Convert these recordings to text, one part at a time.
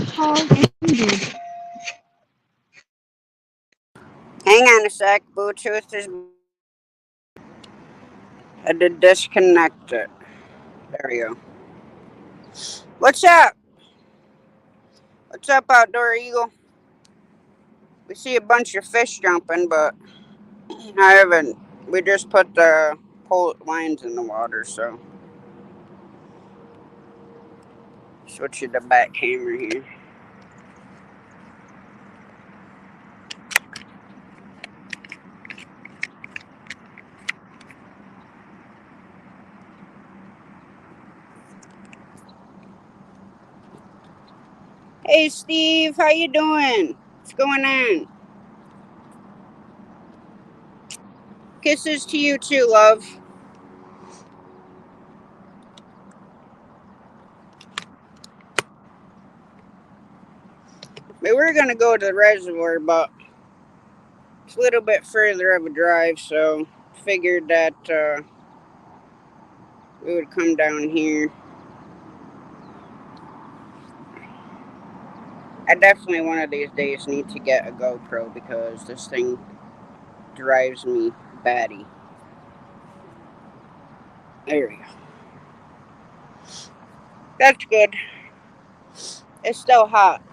Call ended. Hang on a sec. Bluetooth is. I did disconnect it. There we go. What's up? What's up, Outdoor Eagle? We see a bunch of fish jumping, but I haven't. We just put the pole lines in the water, so. Switch to the back camera here. Hey, Steve, how you doing? What's going on? Kisses to you too, love. We were gonna go to the reservoir, but it's a little bit further of a drive, so figured that we would come down here. I definitely one of these days need to get a GoPro because this thing drives me batty. There we go. That's good. It's still hot.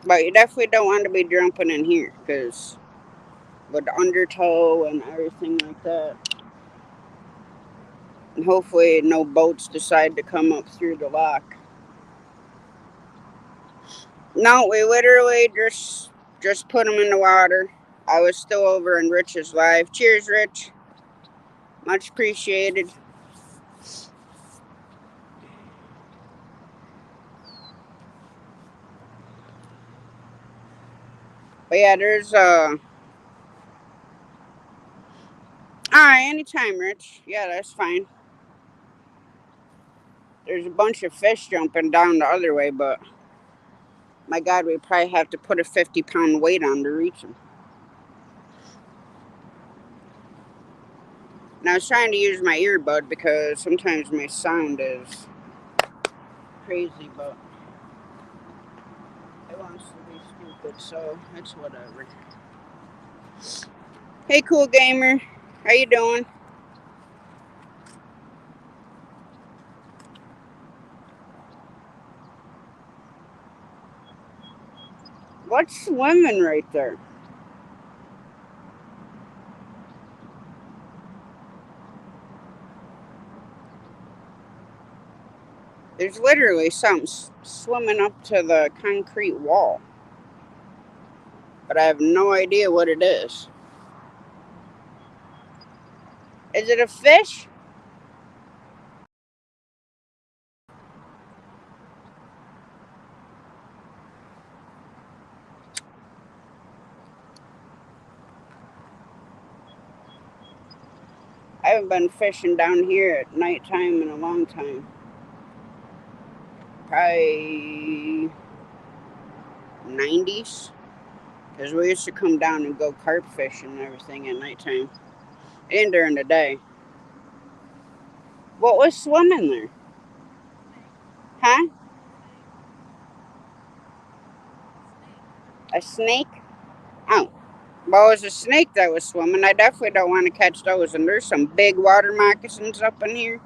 But you definitely don't want to be jumping in here because with the undertow and everything like that. And hopefully no boats decide to come up through the lock. No, we literally just put them in the water. I was still over in Rich's live. Cheers, Rich. Much appreciated. But yeah, there's alright, anytime, Rich. Yeah, that's fine. There's a bunch of fish jumping down the other way, but my God, we probably have to put a 50-pound weight on to reach them. And I was trying to use my earbud because sometimes my sound is crazy, but it wants to be stupid, so it's whatever. Hey, cool gamer, how you doing? What's swimming right there? There's literally something swimming up to the concrete wall, but I have no idea what it is. Is it a fish? I haven't been fishing down here at nighttime in a long time. Probably 90s. Because we used to come down and go carp fishing and everything at nighttime. And during the day. What was swimming there? Huh? A snake? Oh. Well, it was a snake that was swimming. I definitely don't want to catch those. And there's some big water moccasins up in here.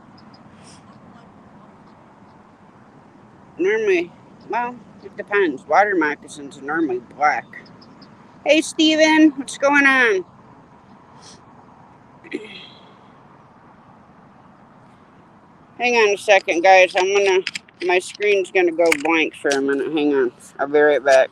Normally, well, it depends. Water moccasins are normally black. Hey, Steven, what's going on? Hang on a second, guys. My screen's gonna go blank for a minute. Hang on. I'll be right back.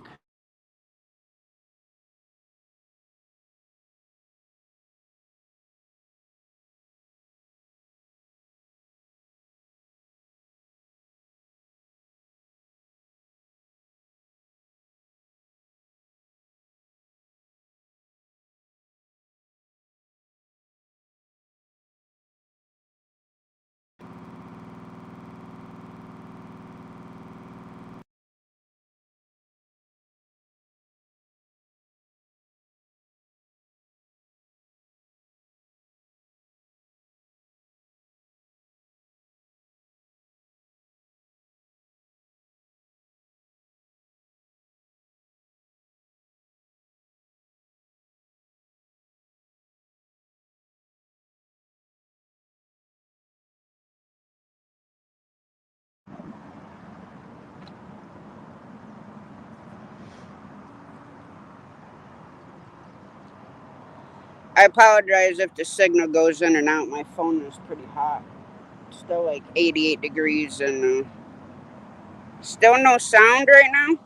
I apologize if the signal goes in and out. My phone is pretty hot. It's still like 88 degrees and still no sound right now.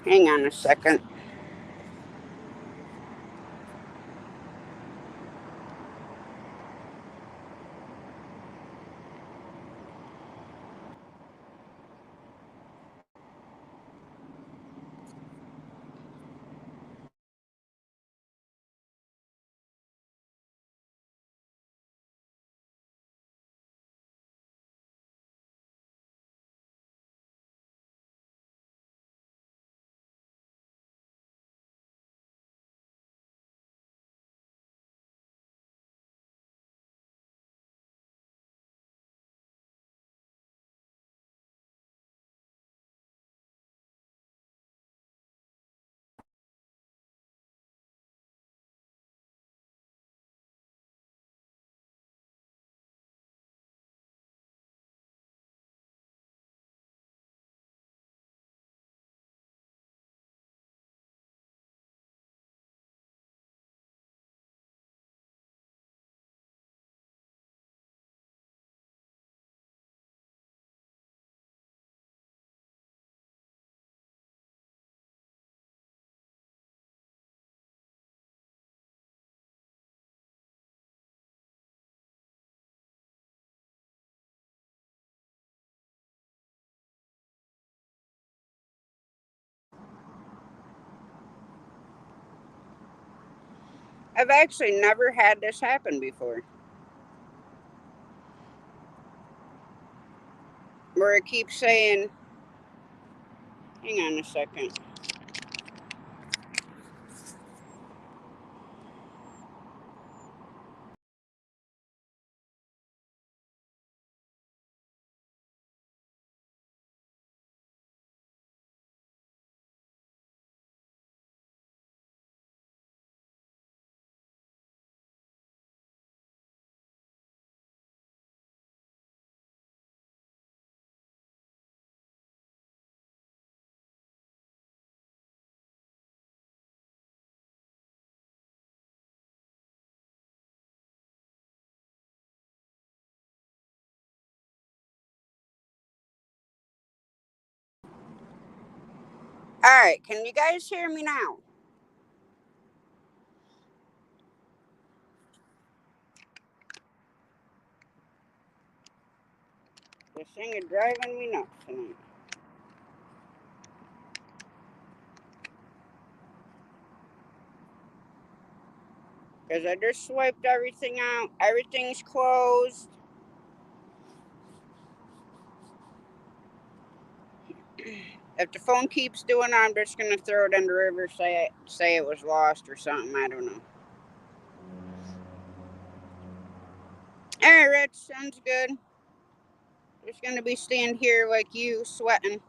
Hang on a second. I've actually never had this happen before. Where it keeps saying, hang on a second. Alright, can you guys hear me now? This thing is driving me nuts tonight. Because I just swiped everything out. Everything's closed. If the phone keeps doing it, I'm just going to throw it in the river, say it was lost or something. I don't know. Alright, Rich, sounds good. Just going to be staying here like you, sweating.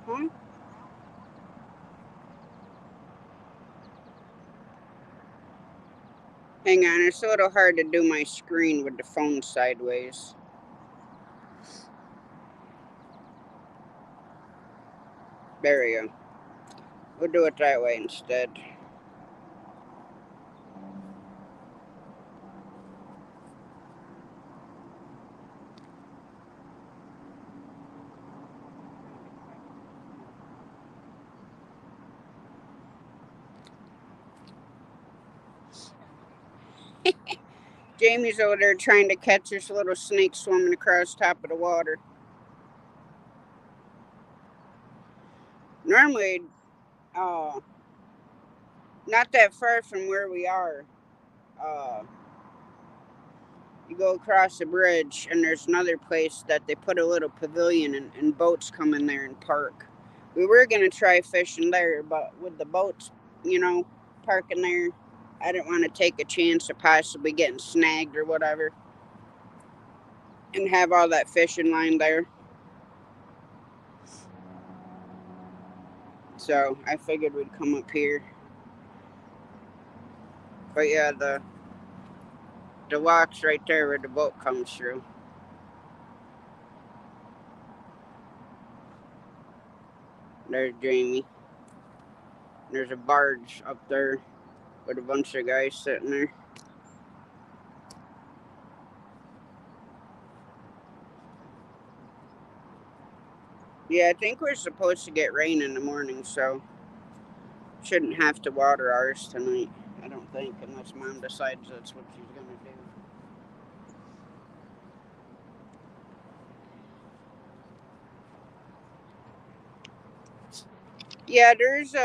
Huh? Hang on, it's a little hard to do my screen with the phone sideways. There we go. We'll do it that way instead. Jamie's over there trying to catch this little snake swimming across top of the water. Normally, not that far from where we are, uh, you go across the bridge and there's another place that they put a little pavilion and boats come in there and park. We were going to try fishing there, but with the boats, parking there, I didn't want to take a chance of possibly getting snagged or whatever and have all that fishing line there. So I figured we'd come up here. But yeah, the walk's right there where the boat comes through. There's Jamie. There's a barge up there with a bunch of guys sitting there. Yeah, I think we're supposed to get rain in the morning, so shouldn't have to water ours tonight. I don't think, unless Mom decides that's what she's gonna do. Yeah, there's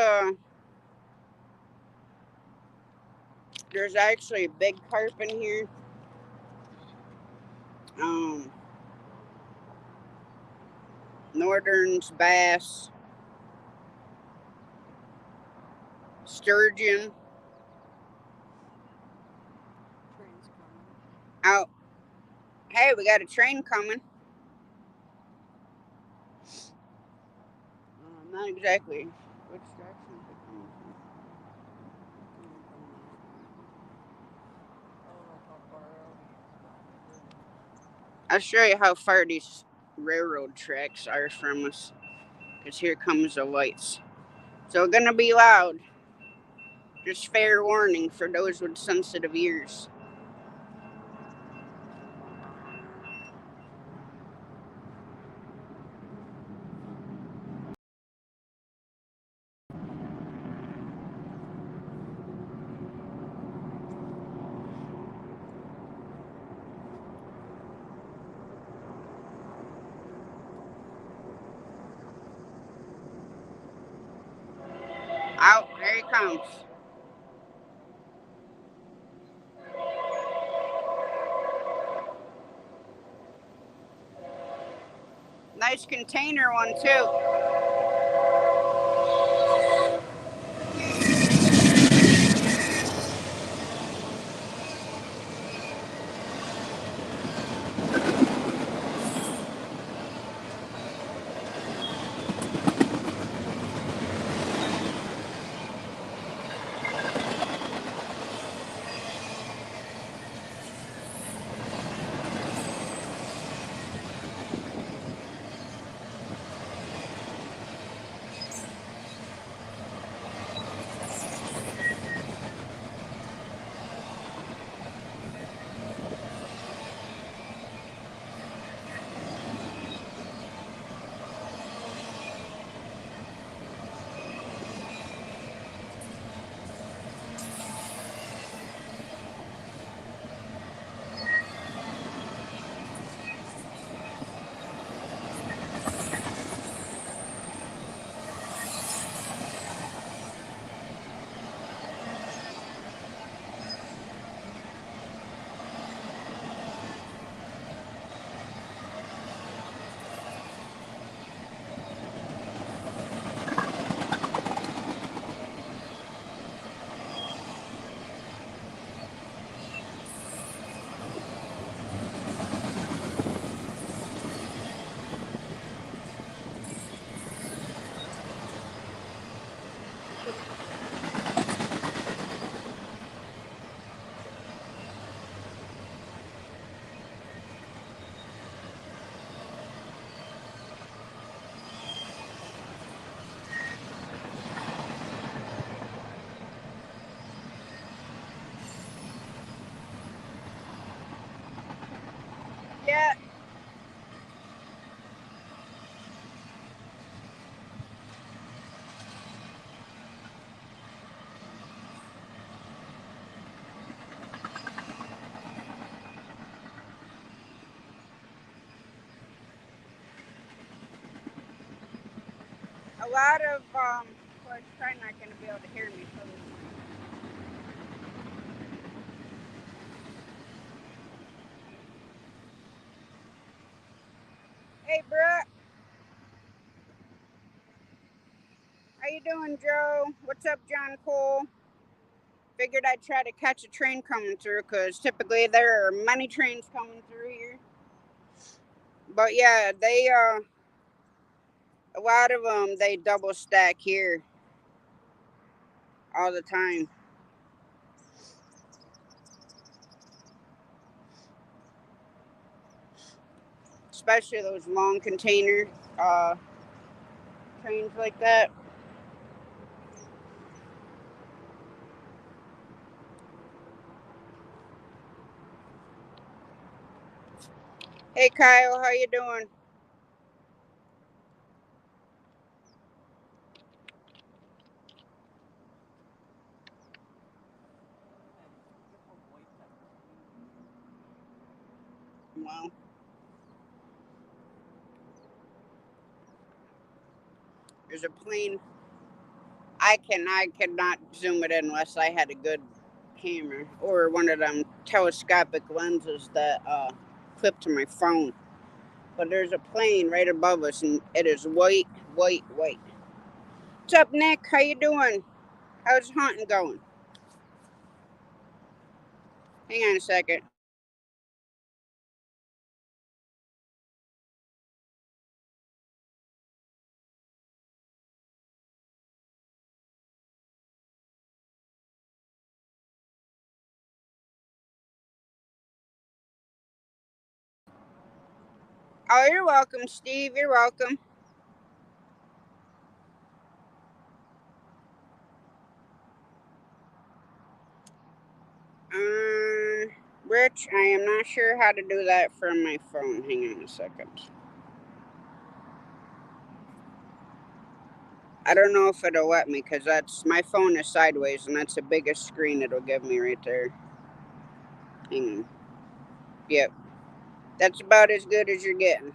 actually a big carp in here. Um, Northerns, bass, sturgeon. Out. Hey, we got a train coming. Not exactly. Which direction is it coming from? I'll show you how far these railroad tracks are from us. Because here comes the lights. So gonna be loud. Just fair warning for those with sensitive ears. Out, there he comes. Nice container one too. Yeah. A lot of well, it's probably not gonna be able to hear me. So hey, Brooke, how you doing, Joe? What's up, John Cole? Figured I'd try to catch a train coming through because typically there are many trains coming through here. But yeah, a lot of them, they double stack here all the time. Especially those long container uh, trains like that. Hey Kyle, how you doing? Well, there's a plane. I cannot zoom it in unless I had a good camera or one of them telescopic lenses that clip to my phone. But there's a plane right above us, and it is white, white, white. What's up, Nick? How you doing? How's hunting going? Hang on a second. Oh, you're welcome, Steve. You're welcome. Rich, I am not sure how to do that from my phone. Hang on a second. I don't know if it'll let me because that's my phone is sideways and that's the biggest screen it'll give me right there. Hang on. Yep, that's about as good as you're getting.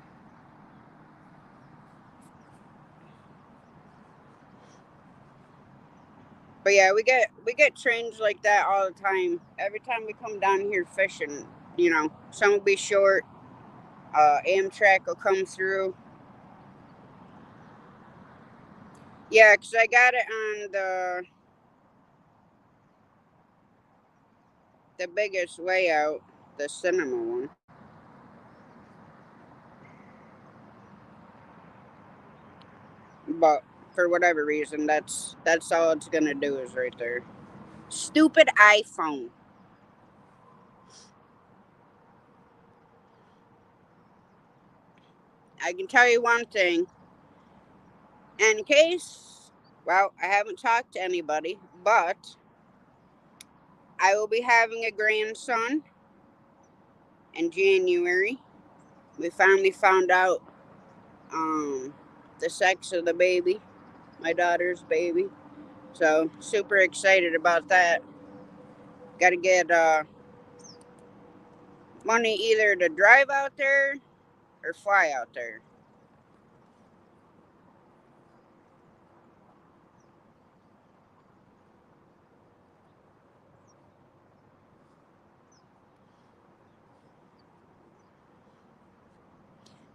But yeah, we get trains like that all the time. Every time we come down here fishing, some will be short. Amtrak will come through. Yeah, 'cause I got it on the biggest layout, the cinema one. But for whatever reason, that's all it's gonna do is right there. Stupid iPhone. I can tell you one thing. In case, well, I haven't talked to anybody, but I will be having a grandson in January. We finally found out the sex of the baby, my daughter's baby. So super excited about that. Got to get money either to drive out there or fly out there.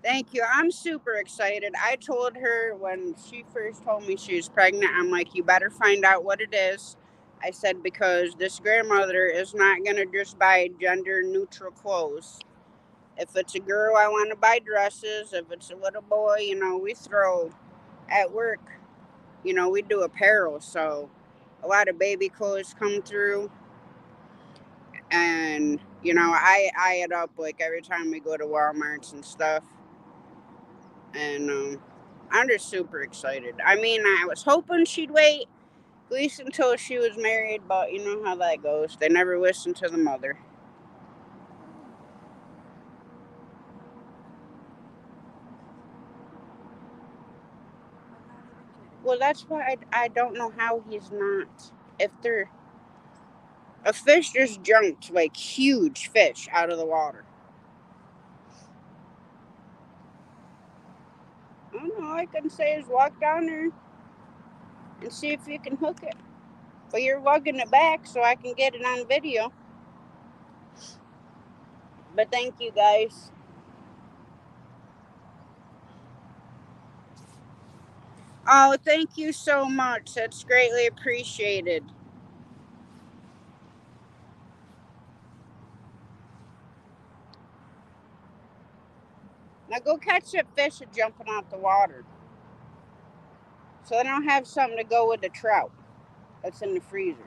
Thank you. I'm super excited. I told her when she first told me she was pregnant, I'm like, you better find out what it is. I said, because this grandmother is not going to just buy gender neutral clothes. If it's a girl, I want to buy dresses. If it's a little boy, we throw at work, we do apparel. So a lot of baby clothes come through. And, I it up like every time we go to Walmarts and stuff. And I'm just super excited. I mean, I was hoping she'd wait at least until she was married, but you know how that goes. They never listen to the mother. Well, that's why I don't know how he's not. If they're a fish just jumped like huge fish out of the water. I don't know. All I can say is walk down there and see if you can hook it. But you're lugging it back so I can get it on video. But thank you guys. Oh, thank you so much. That's greatly appreciated. Now go catch that fish jumping out the water. So I don't have something to go with the trout that's in the freezer.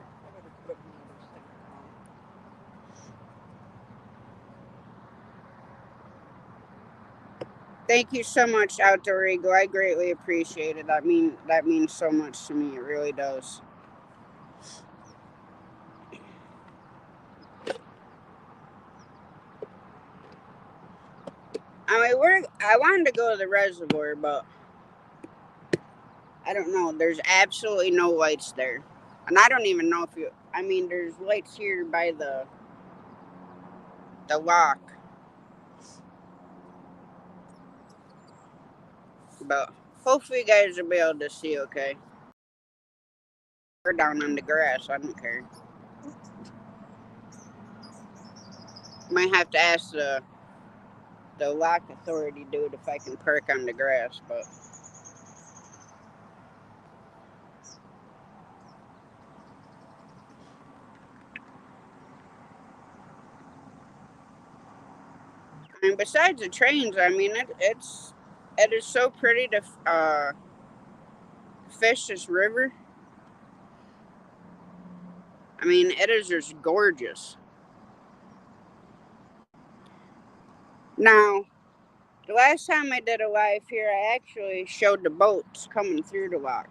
Thank you so much, Outdoor Eagle. I greatly appreciate it. That means so much to me. It really does. I wanted to go to the reservoir, but I don't know. There's absolutely no lights there, and I don't even know if you. I mean, there's lights here by the lock, but hopefully you guys will be able to see. Okay, we're down on the grass. I don't care. Might have to ask the lock authority dude if I can park on the grass, but and besides the trains, I mean it is so pretty to fish this river. I mean, it is just gorgeous. Now, the last time I did a live here, I actually showed the boats coming through the lock.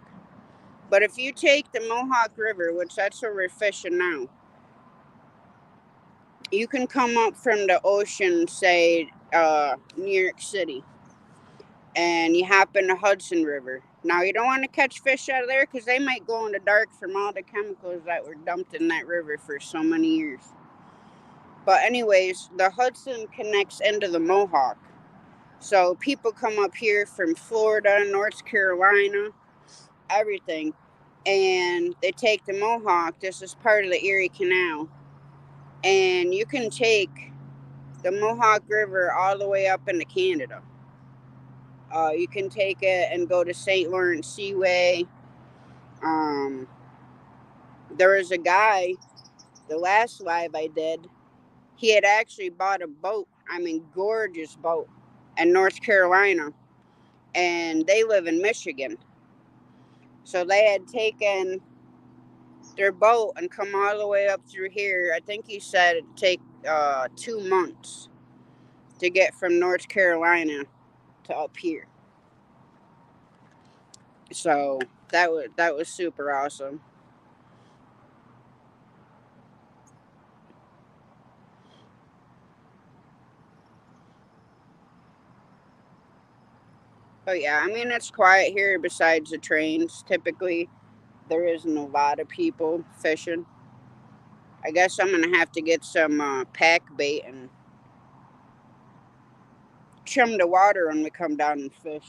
But if you take the Mohawk River, which that's where we're fishing now, you can come up from the ocean, say New York City, and you hop in the Hudson River. Now, you don't want to catch fish out of there because they might go in the dark from all the chemicals that were dumped in that river for so many years. But anyways, the Hudson connects into the Mohawk. So people come up here from Florida, North Carolina, everything, and they take the Mohawk. This is part of the Erie Canal, and you can take the Mohawk River all the way up into Canada. You can take it and go to St. Lawrence Seaway. Um, there was a guy, the last live I did, he had actually bought a boat. I mean, gorgeous boat in North Carolina, and they live in Michigan. So they had taken their boat and come all the way up through here. I think he said it'd take 2 months to get from North Carolina to up here. So that was super awesome. But yeah, I mean it's quiet here besides the trains. Typically there isn't a lot of people fishing. I guess I'm gonna have to get some pack bait and trim the water when we come down and fish.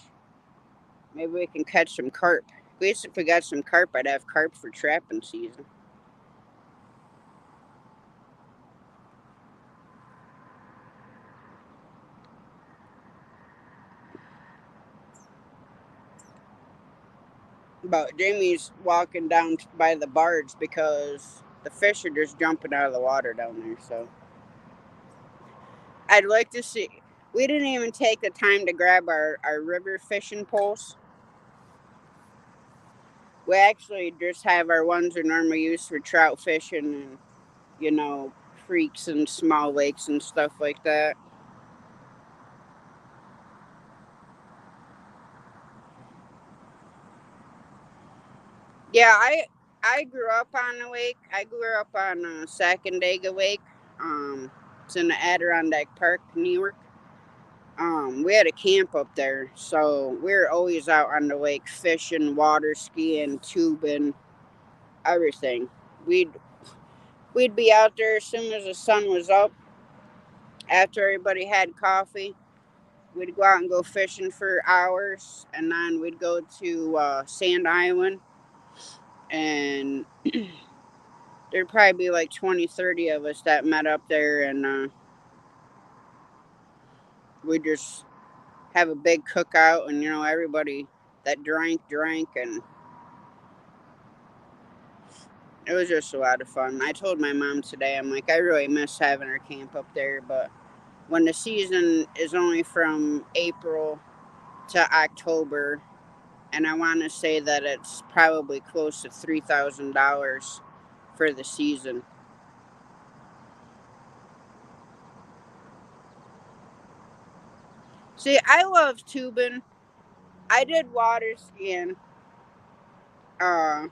Maybe we can catch some carp. At least if we got some carp, I'd have carp for trapping season. But Jamie's walking down by the barge because the fish are just jumping out of the water down there. So I'd like to see. We didn't even take the time to grab our river fishing poles. We actually just have our ones we normally use for trout fishing and, you know, creeks and small lakes and stuff like that. Yeah, I grew up on the lake. I grew up on Sacandaga Lake. It's in the Adirondack Park, New York. We had a camp up there, so we were always out on the lake fishing, water skiing, tubing, everything. We'd we'd be out there as soon as the sun was up. After everybody had coffee, we'd go out and go fishing for hours, and then we'd go to Sand Island, and there'd probably be like 20, 30 of us that met up there, and we'd just have a big cookout, and everybody that drank, and it was just a lot of fun. I told my mom today, I'm like, I really miss having our camp up there, but when the season is only from April to October, and I want to say that it's probably close to $3,000 for the season. See, I love tubing. I did water skiing, and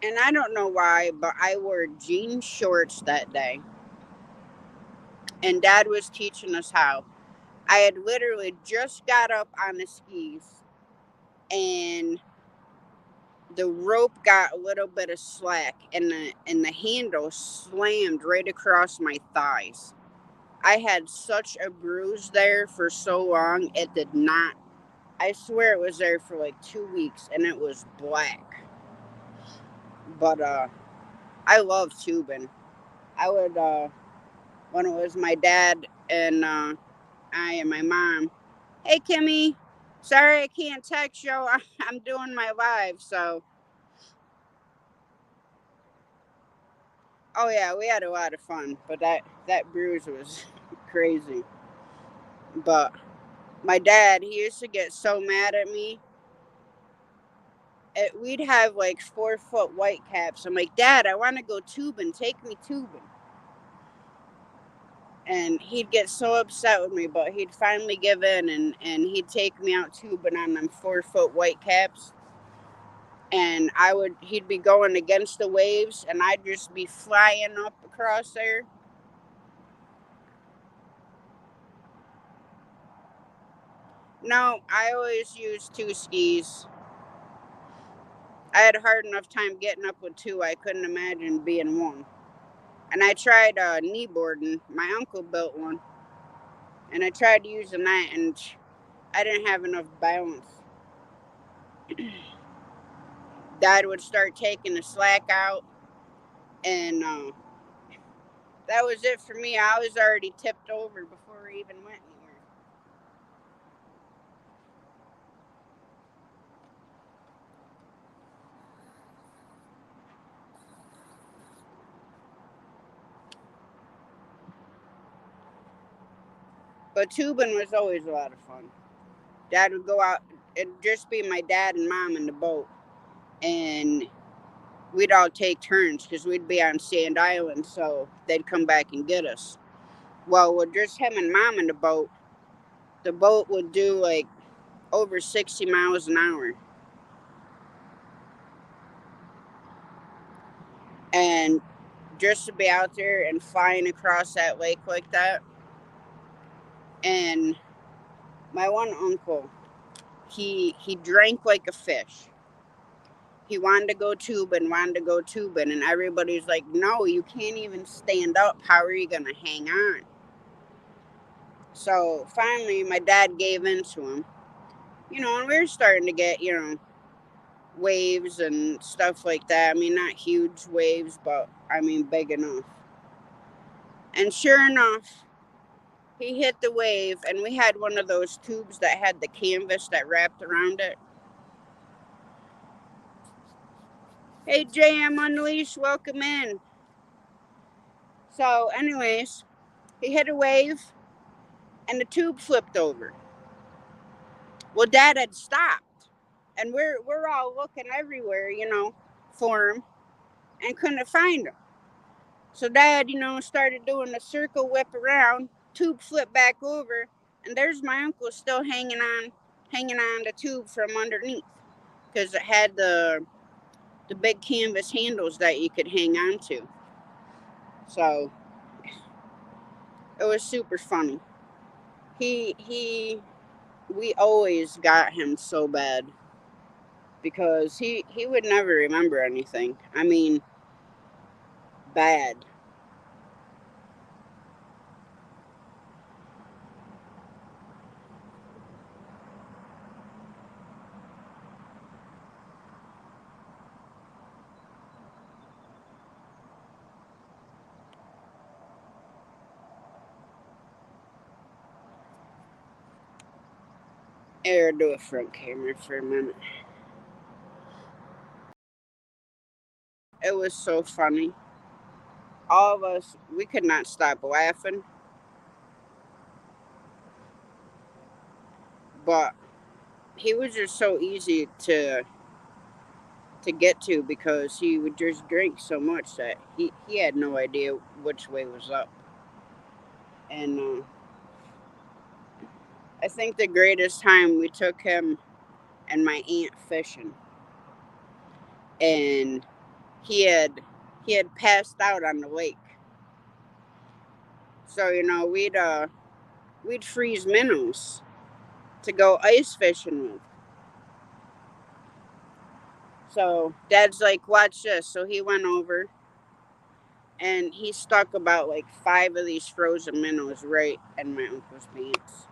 I don't know why, but I wore jean shorts that day, and Dad was teaching us how. I had literally just got up on the skis, and the rope got a little bit of slack, and the handle slammed right across my thighs. I had such a bruise there for so long, it did not. I swear it was there for like 2 weeks, and it was black. But I love tubing. I would when it was my dad and I and my mom. Hey Kimmy, sorry I can't text you. I'm doing my live, so. Oh yeah, we had a lot of fun, but that bruise was crazy. But my dad, he used to get so mad at me. We'd have like 4-foot white caps. I'm like, Dad, I want to go tubing. Take me tubing. And he'd get so upset with me, but he'd finally give in, and he'd take me out tubing on them 4-foot white caps. And he'd be going against the waves, and I'd just be flying up across there. No, I always used 2 skis. I had a hard enough time getting up with 2. I couldn't imagine being 1. And I tried kneeboarding. My uncle built one. And I tried using that, and I didn't have enough balance. Dad would start taking the slack out, and that was it for me. I was already tipped over before we even went anywhere. But tubing was always a lot of fun. Dad would go out, it'd just be my dad and mom in the boat, and we'd all take turns because we'd be on Sand Island, so they'd come back and get us. Well, with just him and mom in the boat would do like over 60 miles an hour. And just to be out there and flying across that lake like that. And my one uncle, he drank like a fish. He wanted to go tubing, and everybody's like, no, you can't even stand up. How are you going to hang on? So finally, my dad gave in to him. And we were starting to get, waves and stuff like that. I mean, not huge waves, but I mean, big enough. And sure enough, he hit the wave, and we had one of those tubes that had the canvas that wrapped around it. Hey, JM Unleashed, welcome in. So, anyways, he hit a wave, and the tube flipped over. Well, Dad had stopped, and we're all looking everywhere, for him, and couldn't find him. So Dad, started doing the circle whip around, tube flipped back over, and there's my uncle still hanging on the tube from underneath, because it had the big canvas handles that you could hang on to. So it was super funny. We always got him so bad because he would never remember anything. I mean, bad. Here, do a front camera for a minute. It was so funny. All of us, we could not stop laughing. but he was just so easy to get to because he would just drink so much that he had no idea which way was up. And I think the greatest time we took him and my aunt fishing, and he had passed out on the lake. So we'd freeze minnows to go ice fishing with. So Dad's like, watch this. So he went over and he stuck about like 5 of these frozen minnows right in my uncle's pants.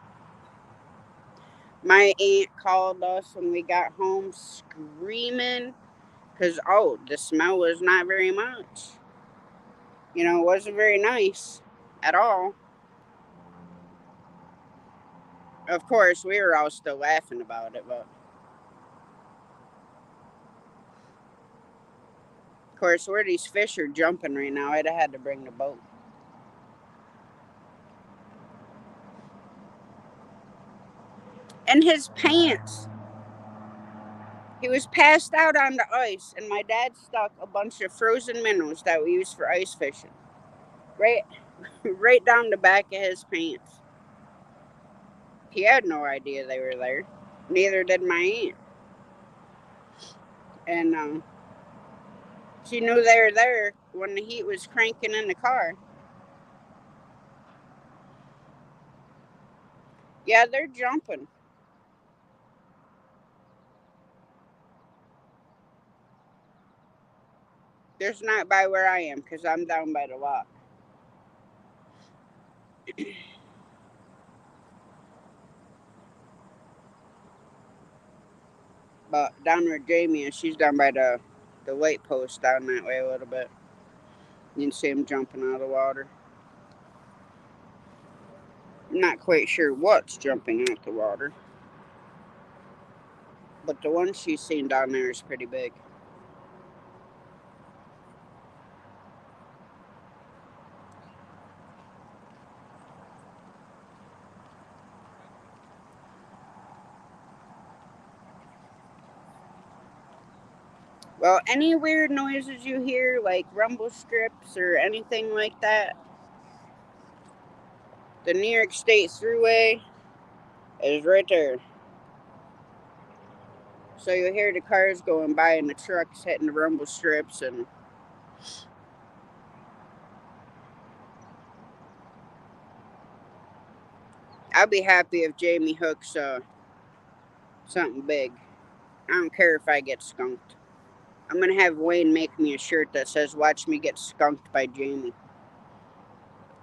My aunt called us when we got home screaming because, the smell was not very much. It wasn't very nice at all. Of course, we were all still laughing about it, but of course, where these fish are jumping right now, I'd have had to bring the boat. And his pants. He was passed out on the ice, and my dad stuck a bunch of frozen minnows that we use for ice fishing right, right down the back of his pants. He had no idea they were there. Neither did my aunt. And she knew they were there when the heat was cranking in the car. Yeah, they're jumping. There's not by where I am because I'm down by the lock. But down where Jamie is, she's down by the light post down that way a little bit. You can see him jumping out of the water. I'm not quite sure what's jumping out the water, but the one she's seen down there is pretty big. Well, any weird noises you hear, like rumble strips or anything like that, the New York State Thruway is right there. So you'll hear the cars going by and the trucks hitting the rumble strips, and I'll be happy if Jamie hooks something big. I don't care if I get skunked. I'm going to have Wayne make me a shirt that says, "Watch me get skunked by Jamie."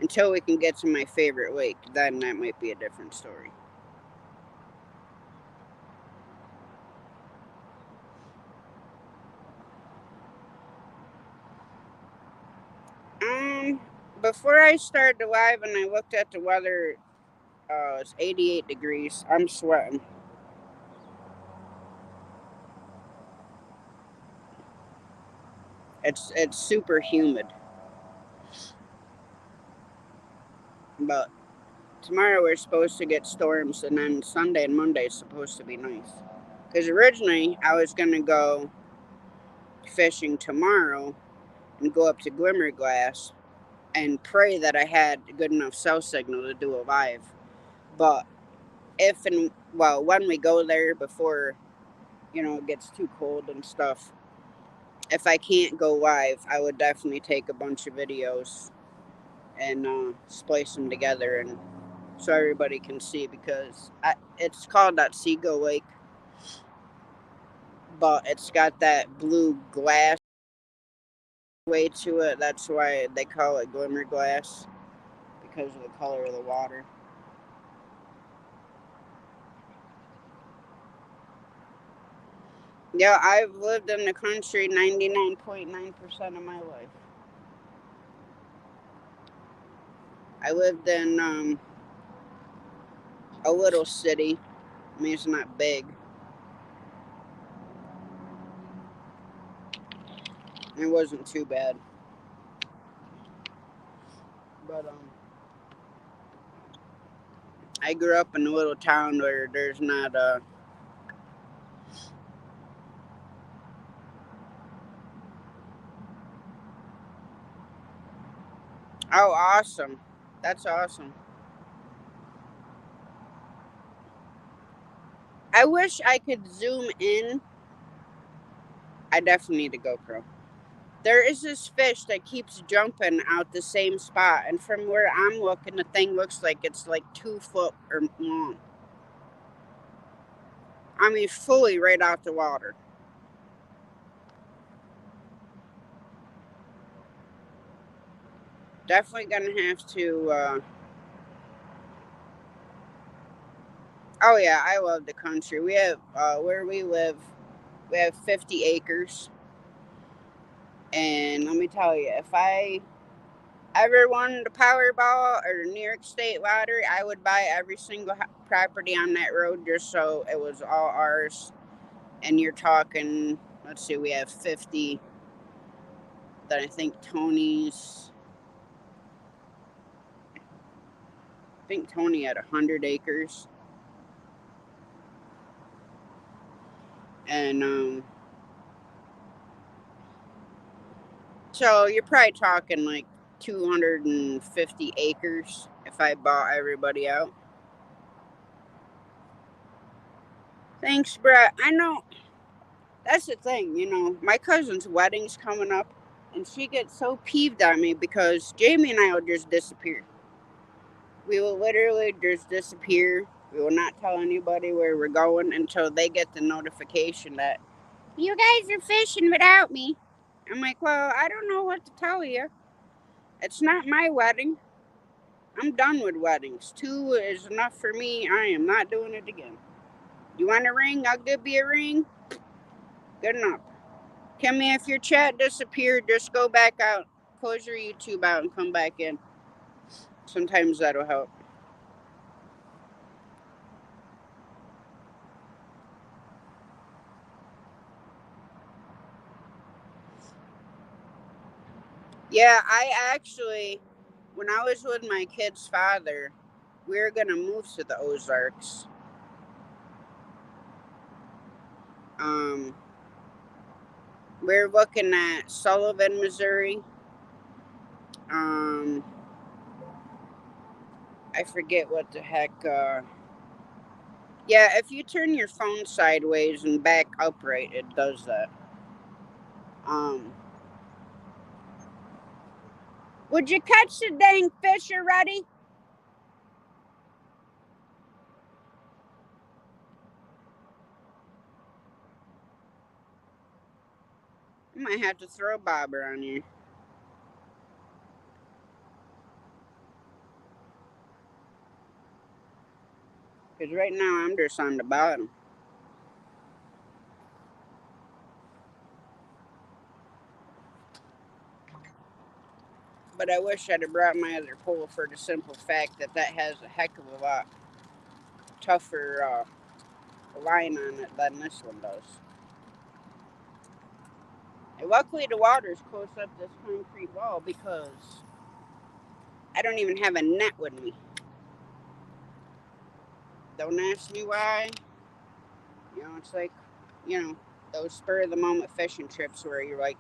Until we can get to my favorite lake, then that might be a different story. Before I started the live and I looked at the weather, it's 88 degrees. I'm sweating. It's super humid. But tomorrow we're supposed to get storms, and then Sunday and Monday is supposed to be nice. Because originally I was gonna go fishing tomorrow and go up to Glimmerglass and pray that I had a good enough cell signal to do a live. But when we go there before it gets too cold and stuff, if I can't go live, I would definitely take a bunch of videos and splice them together and so everybody can see, because it's called that Seagull Lake, but it's got that blue glass way to it. That's why they call it Glimmer Glass, because of the color of the water. Yeah, I've lived in the country 99.9% of my life. I lived in a little city. I mean, it's not big. It wasn't too bad. But I grew up in a little town where there's not Oh, awesome. That's awesome. I wish I could zoom in. I definitely need a GoPro. There is this fish that keeps jumping out the same spot, and from where I'm looking, the thing looks like it's like 2 foot or long. I mean, fully right out the water. Definitely gonna have to. Oh yeah, I love the country. We have where we live. We have 50 acres, and let me tell you, if I ever won the Powerball or the New York State Lottery, I would buy every single property on that road just so it was all ours. And you're talking, let's see, we have 50. Then I think Tony had 100 acres. And so you're probably talking like 250 acres if I bought everybody out. Thanks, Brett. I know that's the thing, my cousin's wedding's coming up, and she gets so peeved at me because Jamie and I will just disappear. We will literally just disappear. We will not tell anybody where we're going until they get the notification that you guys are fishing without me. I'm like, well, I don't know what to tell you. It's not my wedding. I'm done with weddings. 2 is enough for me. I am not doing it again. You want a ring? I'll give you a ring. Good enough. Kimmy, if your chat disappeared, just go back out. Close your YouTube out and come back in. Sometimes that'll help. Yeah, I actually, when I was with my kid's father, we were going to move to the Ozarks. We're looking at Sullivan, Missouri. I forget what the heck. Yeah, if you turn your phone sideways and back upright, it does that. Would you catch the dang fish already? I might have to throw a bobber on you. Because right now I'm just on the bottom. But I wish I'd have brought my other pole for the simple fact that has a heck of a lot tougher line on it than this one does. And luckily the water's close up this concrete wall because I don't even have a net with me. Don't ask me why. It's like, those spur of the moment fishing trips where you're like,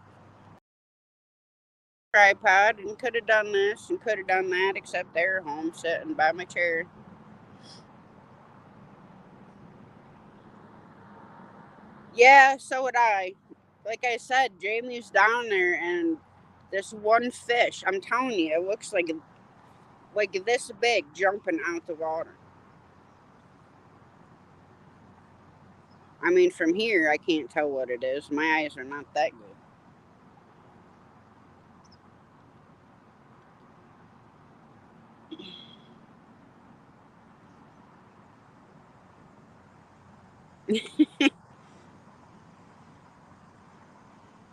tripod and could have done this and could have done that, except they're home sitting by my chair. Yeah, so would I. Like I said, Jamie's down there, and this one fish, I'm telling you, it looks like this big jumping out the water. I mean, from here, I can't tell what it is. My eyes are not that good.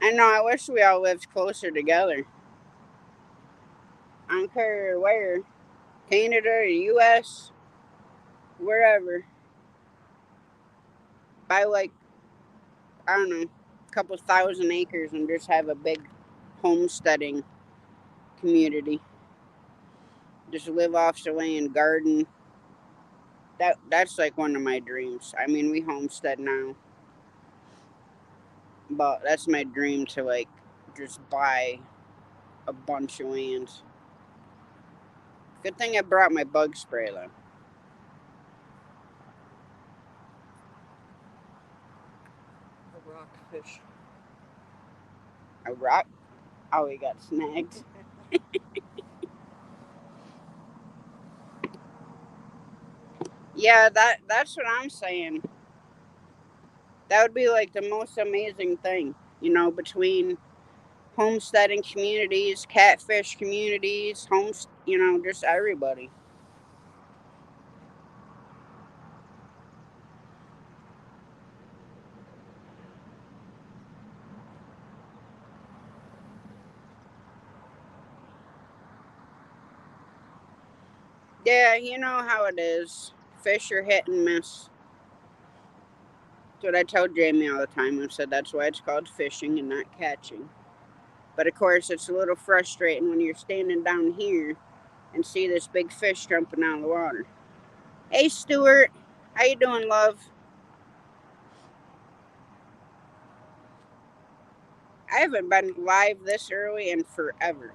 I know, I wish we all lived closer together. I don't care where. Canada or US, wherever. Buy like, I don't know, a couple thousand acres and just have a big homesteading community. Just live off the land, garden. That's like one of my dreams. I mean, we homestead now, but that's my dream to like just buy a bunch of land. Good thing I brought my bug spray though. A rockfish. A rock? Oh, we got snagged. Yeah, that's what I'm saying. That would be like the most amazing thing, between homesteading communities, catfish communities, just everybody. Yeah, you know how it is. Fish are hit and miss. That's what I tell Jamie all the time. I've said that's why it's called fishing and not catching. But of course, it's a little frustrating when you're standing down here and see this big fish jumping out of the water. Hey, Stuart, how you doing, love? I haven't been live this early in forever.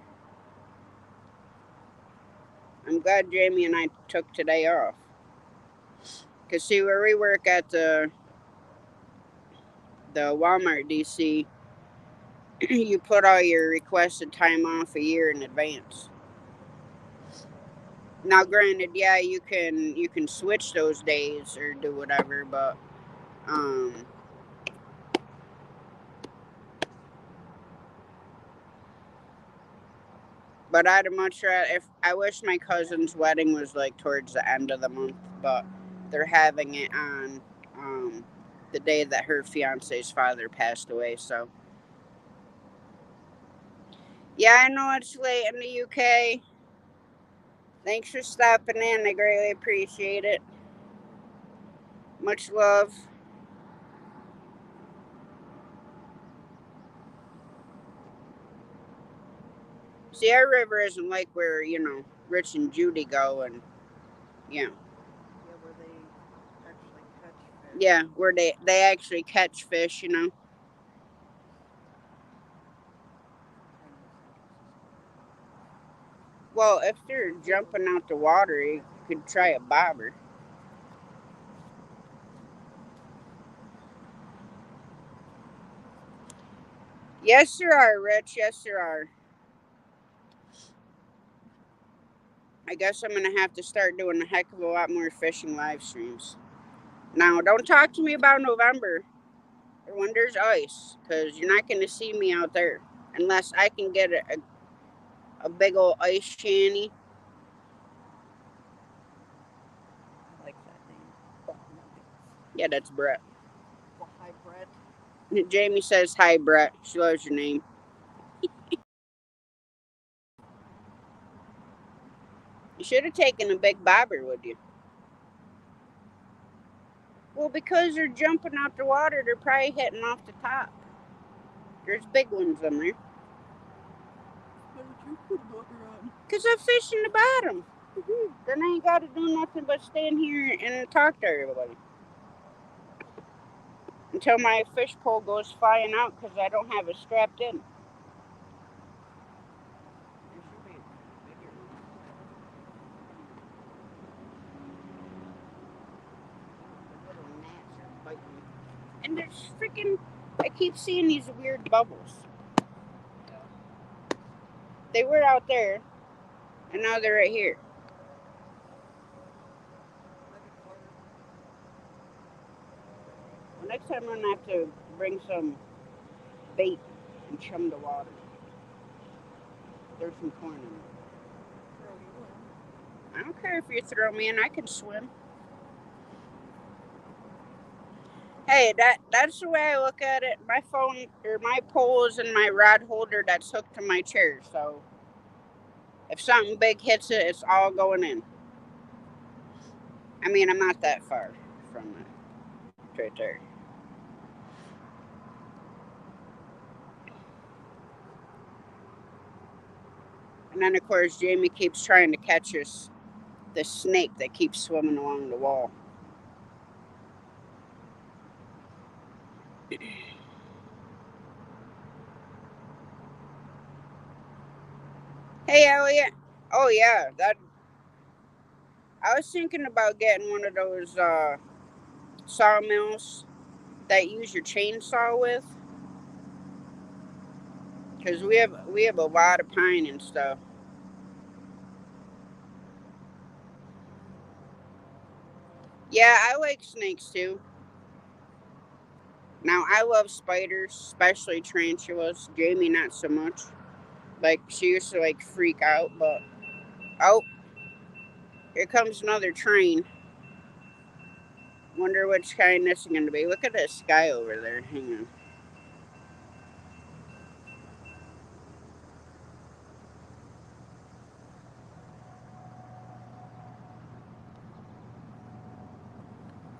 I'm glad Jamie and I took today off. Cause see where we work at the Walmart DC, you put all your requested time off a year in advance. Now, granted, yeah, you can switch those days or do whatever, um, but I'd much rather if I wish my cousin's wedding was like towards the end of the month, but they're having it on the day that her fiance's father passed away. So yeah, I know it's late in the UK. Thanks for stopping in. I greatly appreciate it. Much love. See, our river isn't like where, Rich and Judy go and, yeah. Yeah, where they actually catch fish. Yeah, where they actually catch fish. Well, if they're jumping out the water, you could try a bobber. Yes, there are, Rich. Yes, there are. I guess I'm going to have to start doing a heck of a lot more fishing live streams. Now, don't talk to me about November or when there's ice, because you're not going to see me out there unless I can get a big old ice shanty. I like that name. Butt nuggets. Yeah, that's Brett. Well, hi, Brett. Jamie says hi, Brett. She loves your name. You should have taken a big bobber, would you? Well, because they're jumping out the water, they're probably hitting off the top. There's big ones in there. Why did you put a bobber on? Because I fish in the bottom. Then I ain't got to do nothing but stand here and talk to everybody. Until my fish pole goes flying out because I don't have it strapped in. There should be bigger ones. The little gnats are biting me. And there's freaking. I keep seeing these weird bubbles. They were out there, and now they're right here. Well, next time I'm gonna have to bring some bait and chum the water. There's some corn in it. Throw you in. I don't care if you throw me in. I can swim. Hey, that's the way I look at it. My phone or my pole is in my rod holder that's hooked to my chair. So if something big hits it, it's all going in. I mean, I'm not that far from it. It's right there. And then, of course, Jamie keeps trying to catch us the snake that keeps swimming along the wall. Hey, Elliot. Oh yeah, that. I was thinking about getting one of those sawmills that you use your chainsaw with, because we have a lot of pine and stuff. Yeah, I like snakes too. Now I love spiders, especially tarantulas. Jamie not so much. Like she used to like freak out, but oh, here comes another train. Wonder which kind this is gonna be. Look at that sky over there. Hang on.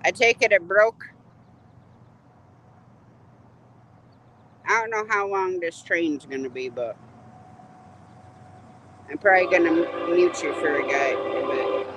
I take it broke. I don't know how long this train's gonna be, but I'm probably gonna mute you for a bit.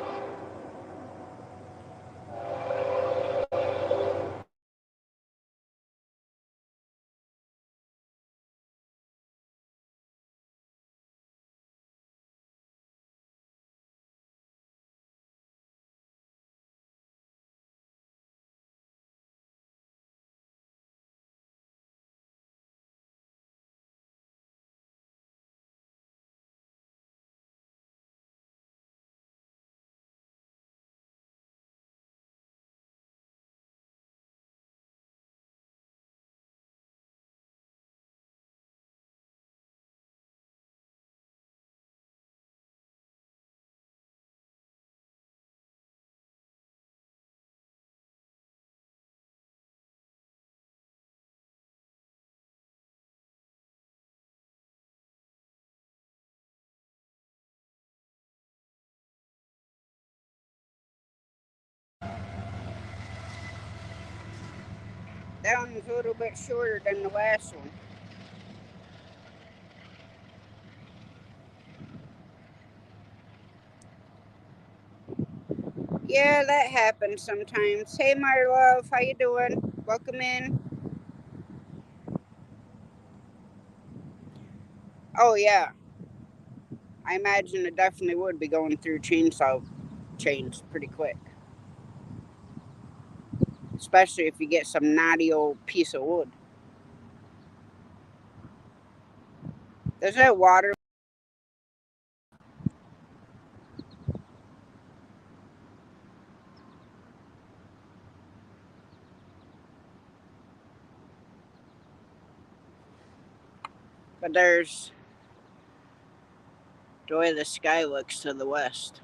That one's a little bit shorter than the last one. Yeah, that happens sometimes. Hey, my love, how you doing? Welcome in. Oh yeah, I imagine it definitely would be going through chainsaw chains pretty quick, especially if you get some knotty old piece of wood. There's that water, but there's the way the sky looks to the west.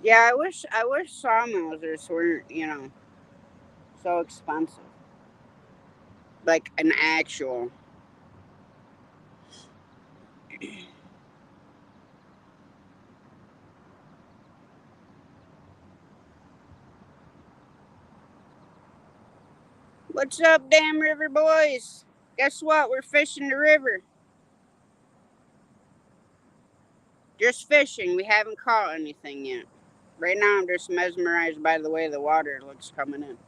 Yeah, I wish sawmills weren't so expensive. Like an actual. What's up, Dam River boys? Guess what? We're fishing the river. Just fishing. We haven't caught anything yet. Right now, I'm just mesmerized by the way the water looks coming in.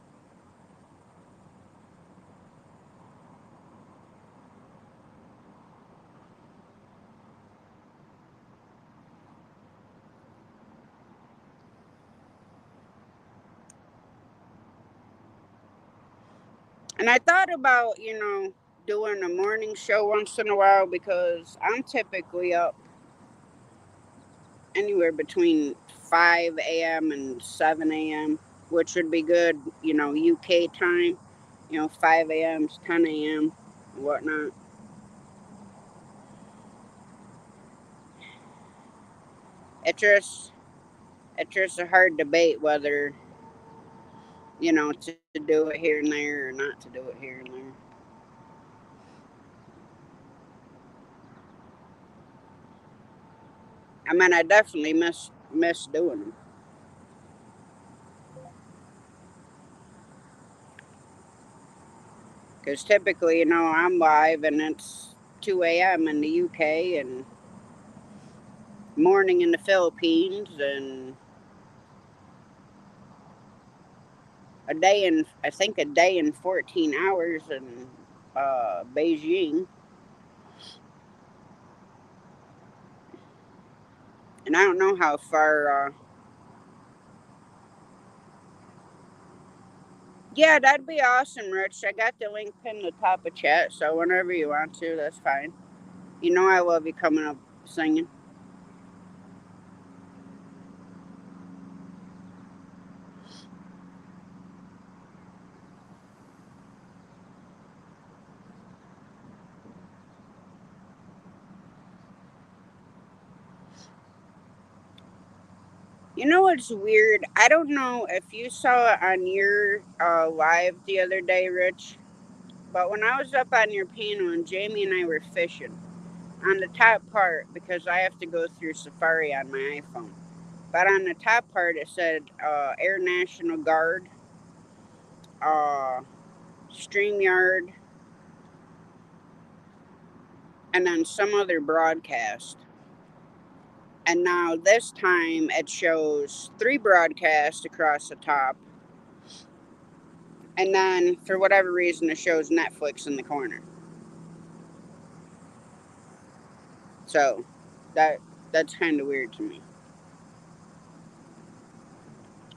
And I thought about, doing a morning show once in a while because I'm typically up anywhere between 5 a.m. and 7 a.m., which would be good, UK time, 5 a.m. to 10 a.m. and whatnot. It just, it's just a hard debate whether, to do it here and there or not to do it here and there. I mean, I definitely miss doing them. Because typically, I'm live and it's 2 a.m. in the UK and morning in the Philippines and a day and 14 hours in Beijing. And I don't know how far. Yeah, that'd be awesome, Rich. I got the link pinned to the top of chat, so whenever you want to, that's fine. You know I love you coming up singing. You know what's weird? I don't know if you saw it on your live the other day, Rich, but when I was up on your panel and Jamie and I were fishing, on the top part, because I have to go through Safari on my iPhone, but on the top part it said Air National Guard, uh, StreamYard, and then some other broadcast. And now this time it shows 3 broadcasts across the top. And then for whatever reason it shows Netflix in the corner. So that's kind of weird to me.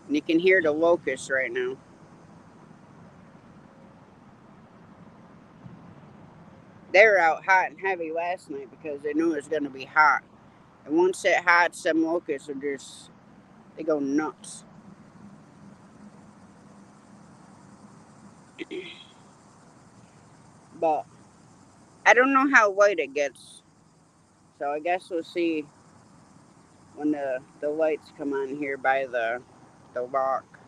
And you can hear the locusts right now. They were out hot and heavy last night because they knew it was going to be hot. And once it hot, some locusts are they go nuts. But I don't know how white it gets. So I guess we'll see when the lights come on here by the lock.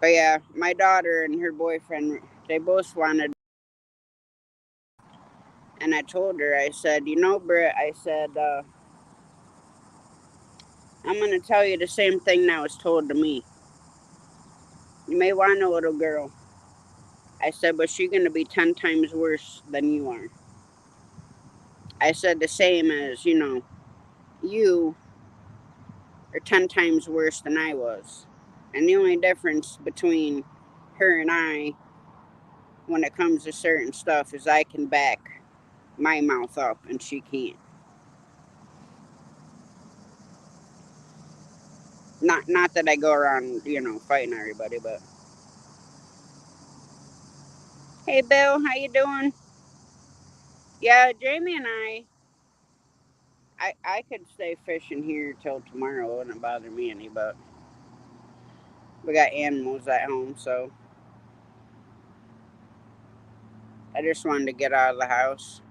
But yeah, my daughter and her boyfriend, they both wanted. And I told her, I said, Britt, I said, I'm going to tell you the same thing that was told to me. You may want a little girl. I said, but she's going to be 10 times worse than you are. I said the same as, you are 10 times worse than I was. And the only difference between her and I, when it comes to certain stuff, is I can back my mouth up and she can't. Not that I go around, fighting everybody, but hey, Bill, how you doing? Yeah, Jamie and I could stay fishing here till tomorrow. It wouldn't bother me any, but we got animals at home, so I just wanted to get out of the house.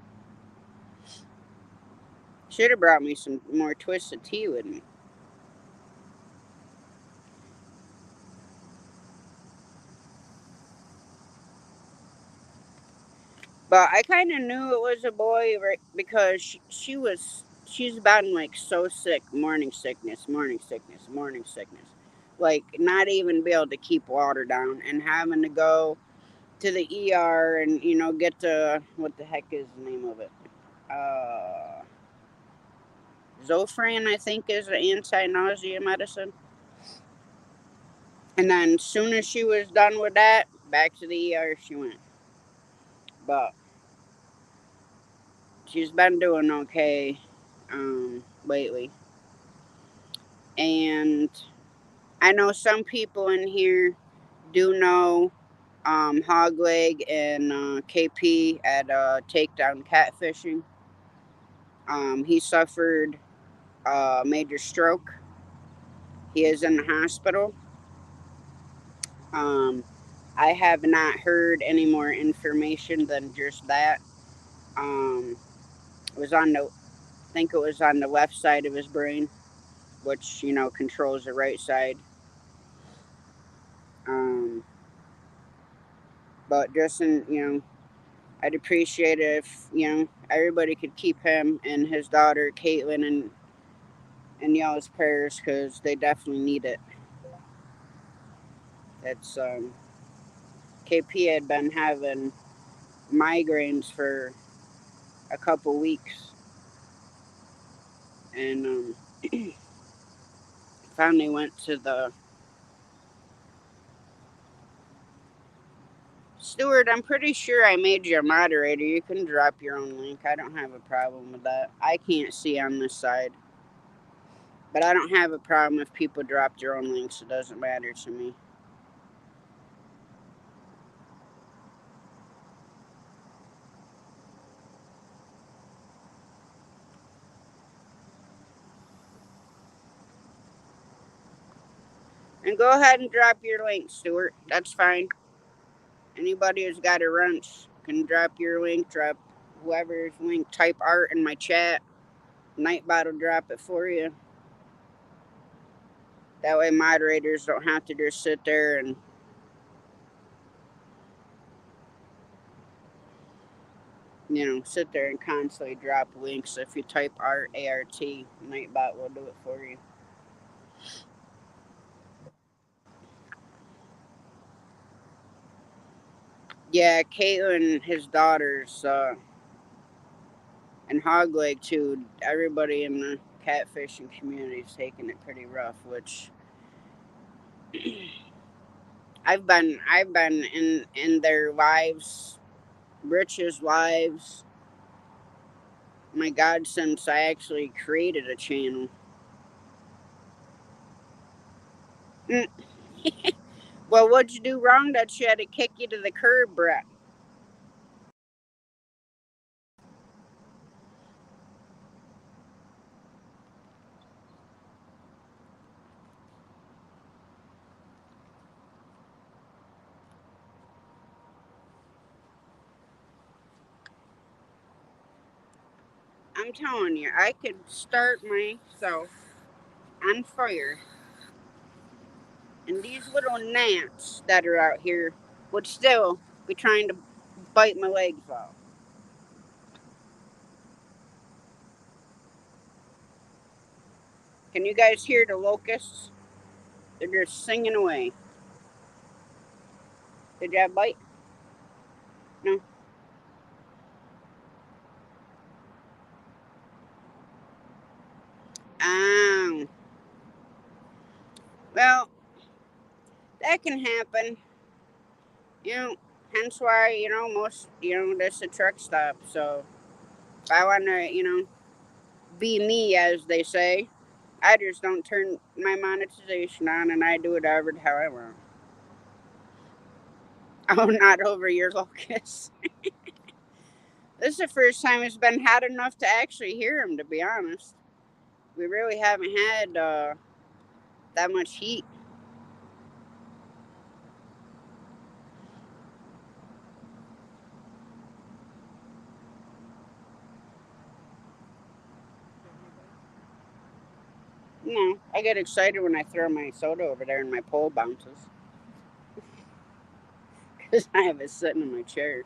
Should have brought me some more twisted tea with me. But I kind of knew it was a boy because she's been like so sick, morning sickness, morning sickness, morning sickness. Like not even be able to keep water down and having to go to the ER and get the what the heck is the name of it? Zofran, I think, is an anti-nausea medicine. And then soon as she was done with that, back to the ER she went. But she's been doing okay lately. And I know some people in here do know Hogleg and KP at Takedown Catfishing. He suffered a major stroke. He is in the hospital. Um, I have not heard any more information than just that. Um, it was I think it was on the left side of his brain, which controls the right side. Um, but just I'd appreciate it if everybody could keep him and his daughter Caitlin in y'all's prayers because they definitely need it. It's KP had been having migraines for a couple weeks, and finally went to the Stuart. I'm pretty sure I made you a moderator. You can drop your own link. I don't have a problem with that. I can't see on this side, but I don't have a problem if people drop their own links. It doesn't matter to me. And go ahead and drop your link, Stuart. That's fine. Anybody who's got a wrench can drop your link. Drop whoever's link. Type art in my chat. Nightbot will drop it for you. That way moderators don't have to just sit there and sit there and constantly drop links. If you type art ART, Nightbot will do it for you. Yeah, Caitlin, his daughters, and Hog Lake too. Everybody in the catfishing community is taking it pretty rough. Which I've been in their lives, Rich's lives. My God, since I actually created a channel. Mm. Well, what'd you do wrong that she had to kick you to the curb, Brett? I'm telling you, I could start myself on fire, and these little gnats that are out here would still be trying to bite my legs off. Can you guys hear the locusts? They're just singing away. Did that bite? No. Um. Well, that can happen. You know, hence why most there's a truck stop. So if I want to be me, as they say, I just don't turn my monetization on, and I do whatever the hell I want. Oh, not over your locust. This is the first time it's been hot enough to actually hear him, to be honest. We really haven't had that much heat. No, I get excited when I throw my soda over there and my pole bounces. Because I have it sitting in my chair.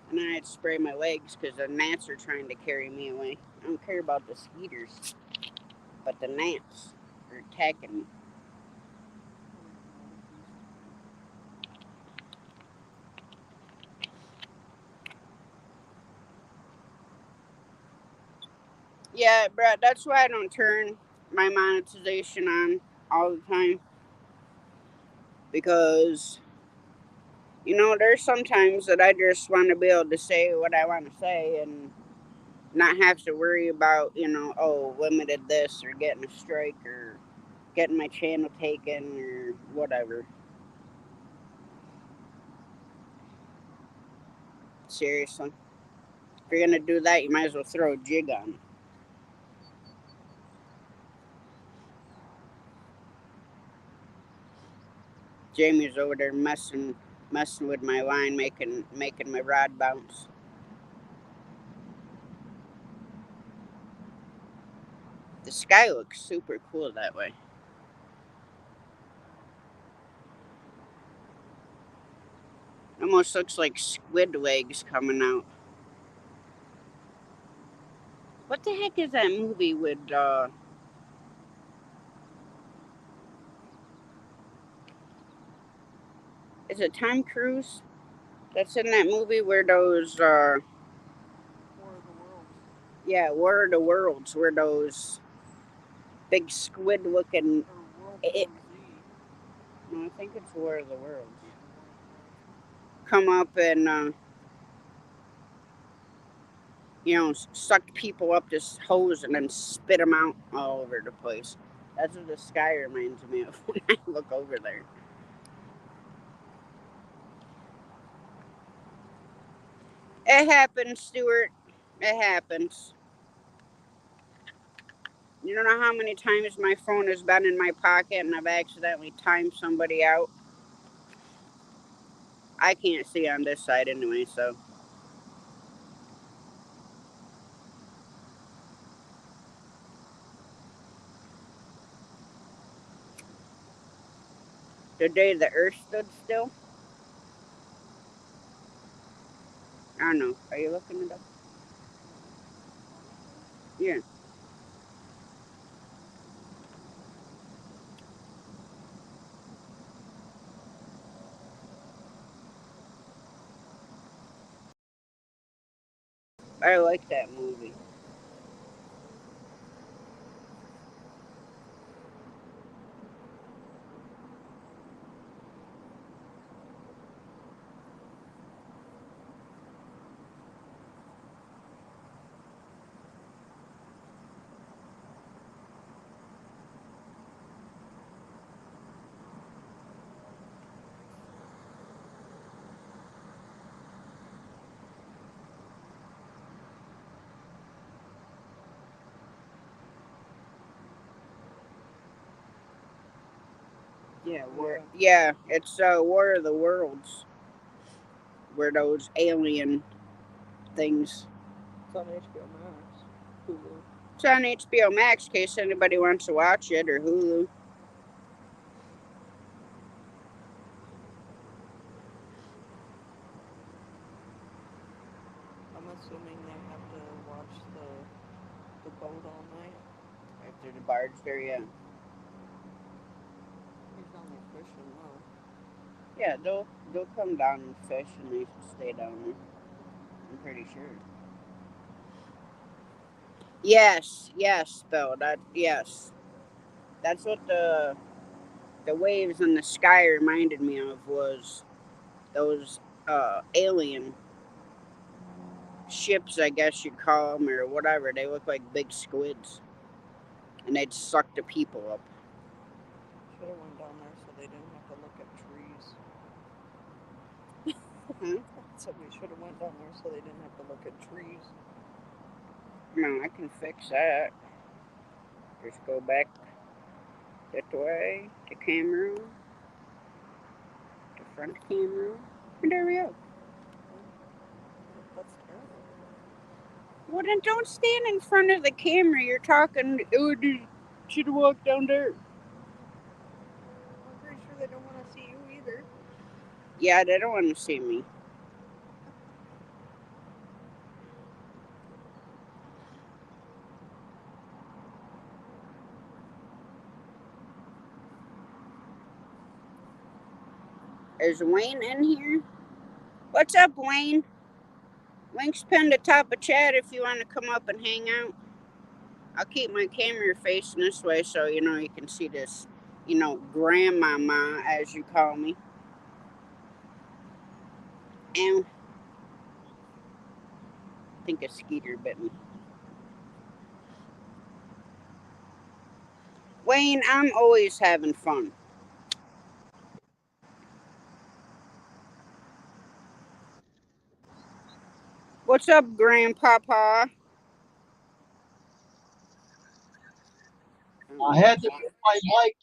And then I had to spray my legs because the gnats are trying to carry me away. I don't care about the skeeters, but the gnats are attacking me. Yeah, Brett, that's why I don't turn my monetization on all the time. Because, there's sometimes that I just want to be able to say what I want to say and not have to worry about, limited this or getting a strike or getting my channel taken or whatever. Seriously. If you're going to do that, you might as well throw a jig on it. Jamie's over there messing with my line, making my rod bounce. The sky looks super cool that way. Almost looks like squid legs coming out. What the heck is that movie with is it Tom Cruise? That's in that movie where those War of the Worlds. yeah, War of the Worlds, where those big squid looking Or World it, War Z. no, I think it's War of the Worlds. Yeah, War of the Worlds. Come up and suck people up this hose and then spit them out all over the place. That's what the sky reminds me of when I look over there. It happens, Stuart. It happens. You don't know how many times my phone has been in my pocket and I've accidentally timed somebody out. I can't see on this side anyway, so. The day the earth stood still? I don't know. Are you looking it up? You want me to? Yeah. I like that movie. Yeah, it's War of the Worlds, where those alien things. It's on HBO Max. Hulu. It's on HBO Max in case anybody wants to watch it, or Hulu. I'm assuming they have to watch the boat all night. After the barge there, yeah. He's down there fishing though. Yeah, they'll come down and fish and they stay down there. I'm pretty sure. Yes, Bill. Yes. That's what the waves in the sky reminded me of was those alien ships, I guess you'd call them, or whatever. They look like big squids, and they'd suck the people up. Should have went down there so they didn't have to look at trees. Huh? So we should have went down there so they didn't have to look at trees. No, I can fix that. Just go back that way to camera, to front camera, and there we go. That's terrible. Well, then don't stand in front of the camera. You're talking. Oh, dude, should have walked down there. I'm pretty sure they don't want to see you either. Yeah, they don't want to see me. Is Wayne in here? What's up, Wayne? Link's pinned atop of chat if you want to come up and hang out. I'll keep my camera facing this way so you can see this, grandmama as you call me. And I think a skeeter bit me. Wayne, I'm always having fun. What's up, Grandpapa? I had to mute my mic.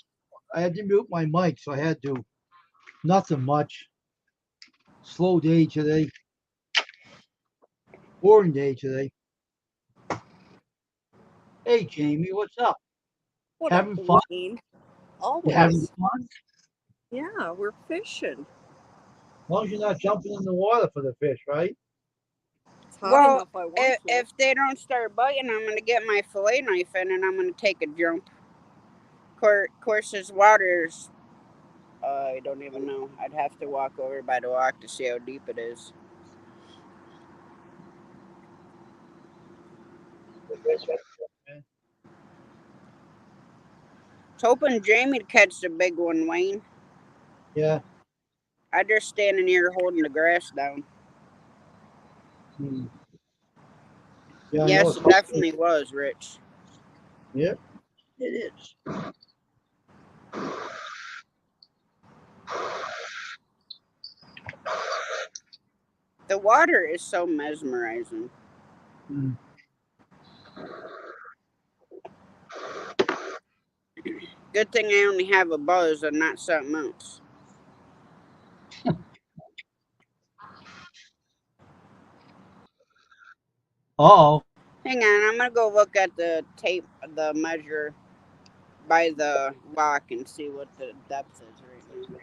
I had to mute my mic, so I had to. Nothing much. Slow day today. Boring day today. Hey, Jamie, what's up? What up, Having fun? Wayne? You having Always. fun? Yeah, we're fishing. As long as you're not jumping in the water for the fish, right? it's hot Well, enough, I want to. if they don't start biting, I'm gonna get my fillet knife in and I'm gonna take a jump. Course, this water's. I don't even know. I'd have to walk over by the walk to see how deep it is. Man. I was hoping Jamie'd catch the big one, Wayne. Yeah. I'm just standing here holding the grass down. Hmm. Yeah, I know Yes, it's it definitely was, Rich. Yep, it is. The water is so mesmerizing. Hmm. Good thing I only have a buzz and not something else. Uh-oh. Hang on, I'm gonna go look at the tape, the measure by the lock and see what the depth is right now.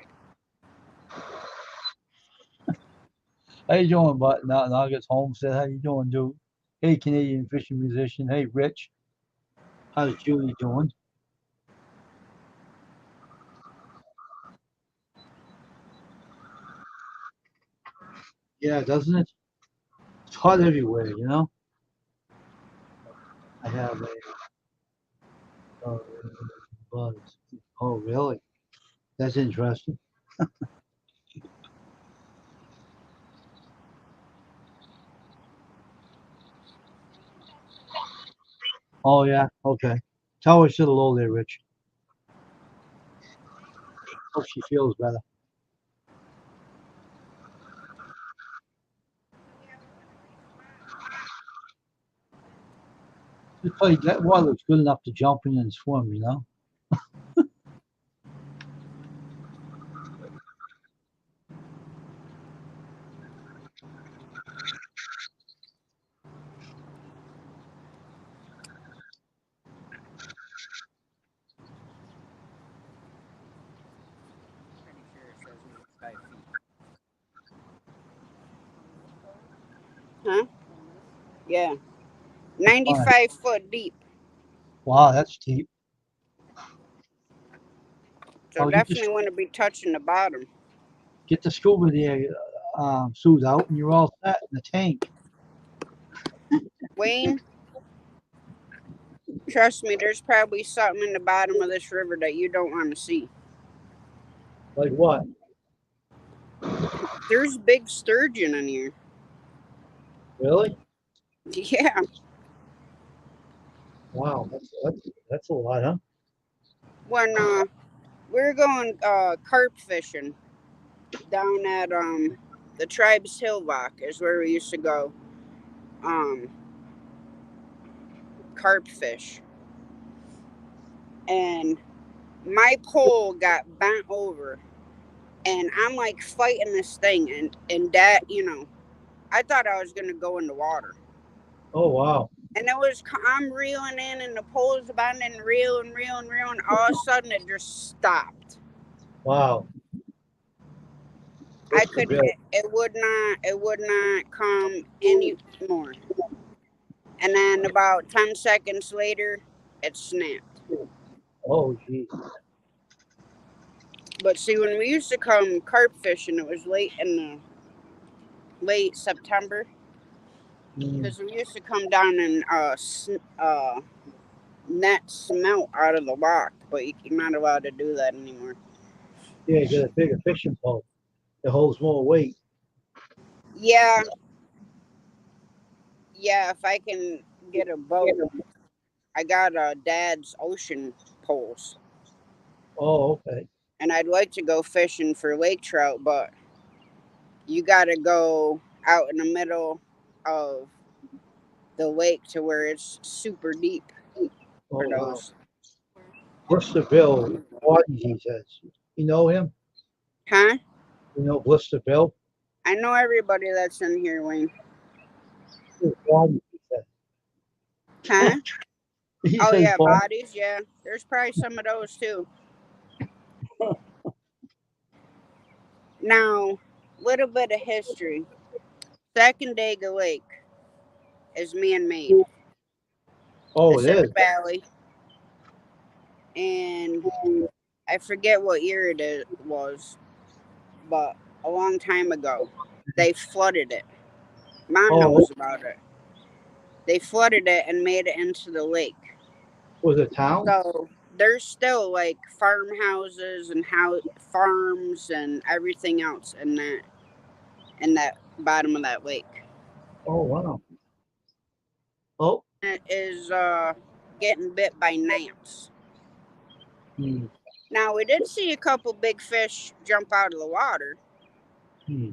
How you doing, bud? Now gets home, said, how you doing, dude? Hey, Canadian fishing musician. Hey, Rich. How's Julie doing? Yeah, doesn't it? It's hot everywhere, you know? I have a buzz. Oh, really? That's interesting. Oh, yeah? Okay. Tell her sit low there, Rich. Hope she feels better. Just tell you that water's good enough to jump in and swim, you know? Pretty sure it says 95 feet. Huh? Yeah. Fine. 95 foot deep. Wow, that's deep. So Oh, definitely want to be touching the bottom. get the scuba gear suit out, and you're all set in the tank. Wayne, trust me, there's probably something in the bottom of this river that you don't want to see. Like what? There's big sturgeon in here. Really? Yeah. Wow, that's a lot, huh? When we're going carp fishing down at the tribe's hill rock is where we used to go um carp fish, and my pole got bent over and I'm like fighting this thing, and that, I thought I was gonna go in the water. Oh, wow. And I'm reeling in, and the pole is bending, and reeling, reeling, reeling. All of a sudden, it just stopped. Wow. I What's the could, bill? it would not come anymore. And then about 10 seconds later, it snapped. Oh, geez. But see, when we used to come carp fishing, it was late September, Mm, because we used to come down and net smelt out of the lock, but you're not allowed to do that anymore. yeah, get a bigger fishing pole. It holds more weight. Yeah, yeah. If I can get a boat, I got Dad's ocean poles, Oh, okay. and I'd like to go fishing for lake trout, but you got to go out in the middle of the lake to where it's super deep for Oh, wow. those. Blister Bill, Waddy, he says. You know him? Huh? You know Blister Bill? I know everybody that's in here, Wayne. Waddy, he Huh? says. He Oh says, yeah, Bob. bodies. Yeah, there's probably some of those too. Now, little bit of history. Second Lake. is man-made. Oh, It's it in the is. valley, and I forget what year was, but a long time ago, they flooded it. Mom Oh, knows about it. They flooded it and made it into the lake. was it town? So there's still like farmhouses and farms and everything else in that bottom of that lake. Oh, wow. Oh, It is getting bit by gnats. hmm, Now we did see a couple big fish jump out of the water, hmm.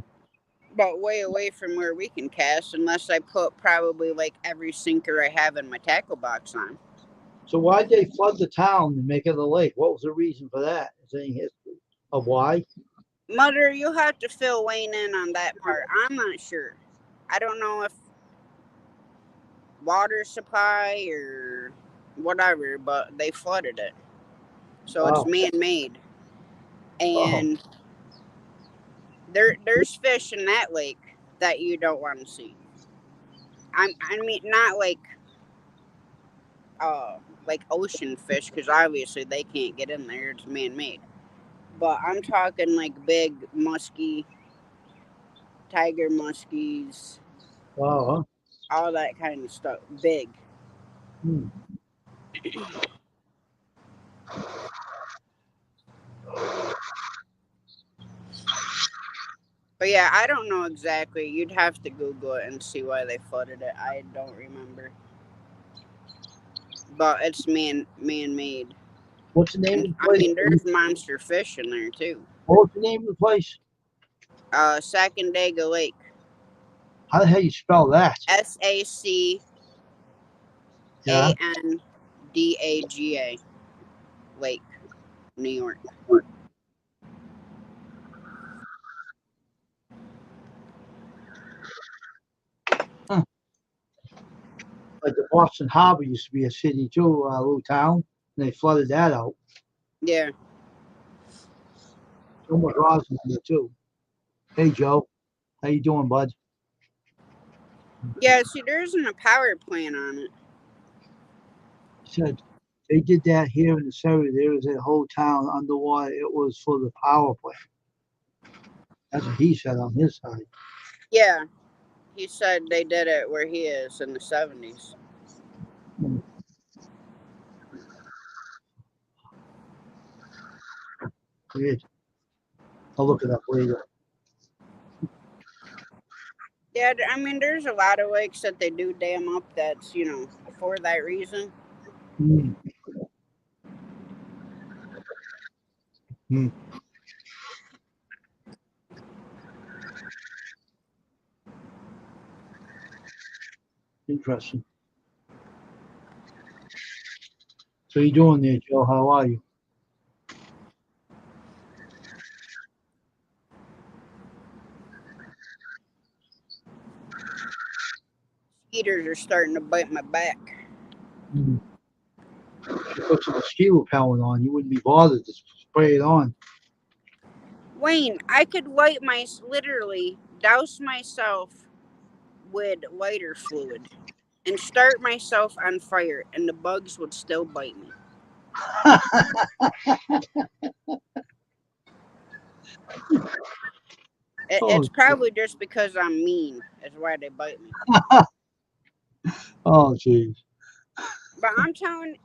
but way away from where we can cast, unless I put probably like every sinker I have in my tackle box on. So why'd they flood the town and make it a lake? What was the reason for that? Is there any history of why? Mother, you'll have to fill Wayne in on that part. I'm not sure. I don't know if water supply or whatever, but they flooded it. So it's Wow. man-made. Oh, And there's fish in that lake that you don't want to see. I mean not like ocean fish, because obviously they can't get in there, it's man-made. But I'm talking like big muskie, tiger muskies, wow. all that kind of stuff. Big. Huh? Hmm. But yeah, I don't know exactly. You'd have to Google it and see why they flooded it. I don't remember. But it's man-made. What's the name And of the I place? mean there's monster fish in there too. What was the name of the place? Sacandaga Lake. How the hell you spell that? Yeah. Sacandaga Lake, New York. Huh. Like the Boston Harbor used to be a city too, a little town, and they flooded that out. Yeah. So much Roslyn there too. Hey Joe, how you doing, bud? Yeah, see, there isn't a power plant on it. Said they did that here in this area. There was a whole town underwater. It was for the power plant. That's what he said on his side. Yeah, he said they did it where he is in the 70s. Hmm, weird. I'll look it up later. Yeah, I mean, there's a lot of lakes that they do dam up that's, for that reason. Hmm, hmm, interesting. So you doing there, Joe? How are you? Skeeters are starting to bite my back. Hmm. You put some mosquito repellent on. You wouldn't be bothered to spray it on. Wayne, I could literally douse myself with lighter fluid and start myself on fire, and the bugs would still bite me. Oh, It's probably just because I'm mean, is why they bite me. oh, jeez. But I'm telling,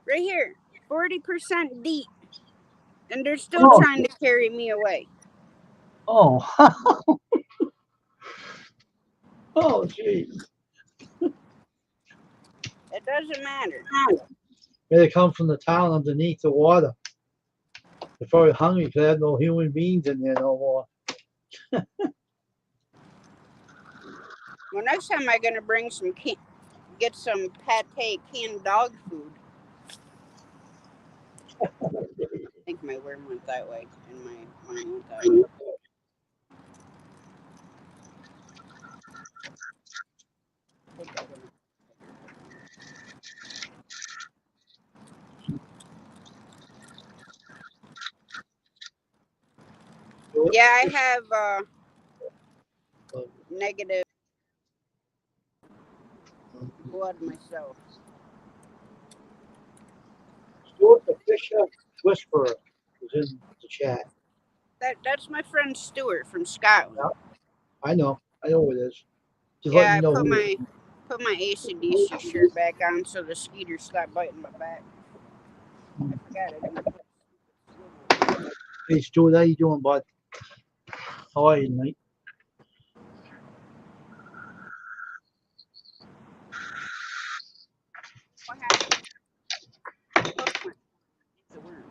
right here, 40% deep, and they're still Oh, trying to carry me away. oh, oh, jeez. It doesn't matter. They come from the town underneath the water. They're probably hungry because they have no human beings in there no more. Well, next time I'm gonna get some pate canned dog food. I think my worm went that way, and my mine went that way. Yeah, I have negative blood myself. Stuart the Fisher Whisperer is in the chat. That's my friend Stuart from Scotland. Yeah, I know who it is. Just let Yeah, me I know who it is. put my ACDC shirt back on so the skeeters stop biting my back. I forgot I didn't put swivel. Hey Stuart, how you doing, bud? How are you tonight? What happened? It's a worm.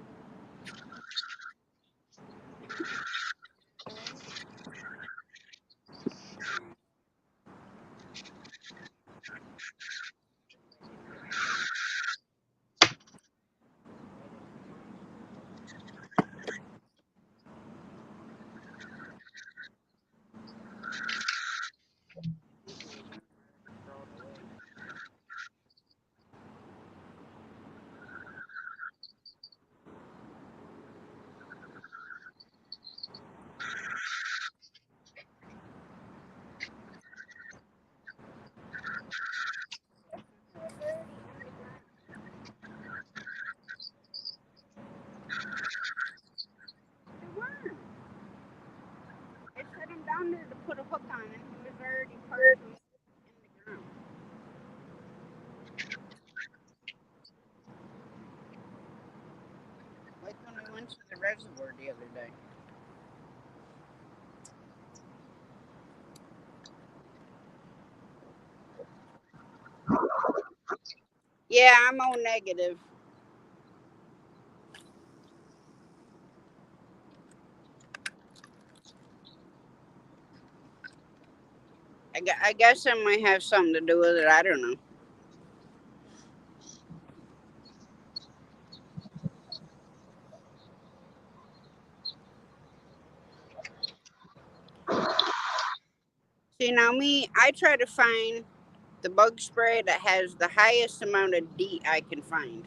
The worm. I set him down there to put a hook on, and he was already partially in the ground. Like when we went to the reservoir the other day. Yeah, I'm O negative. I guess it might have something to do with it. I don't know. See, now I try to find the bug spray that has the highest amount of DEET I can find.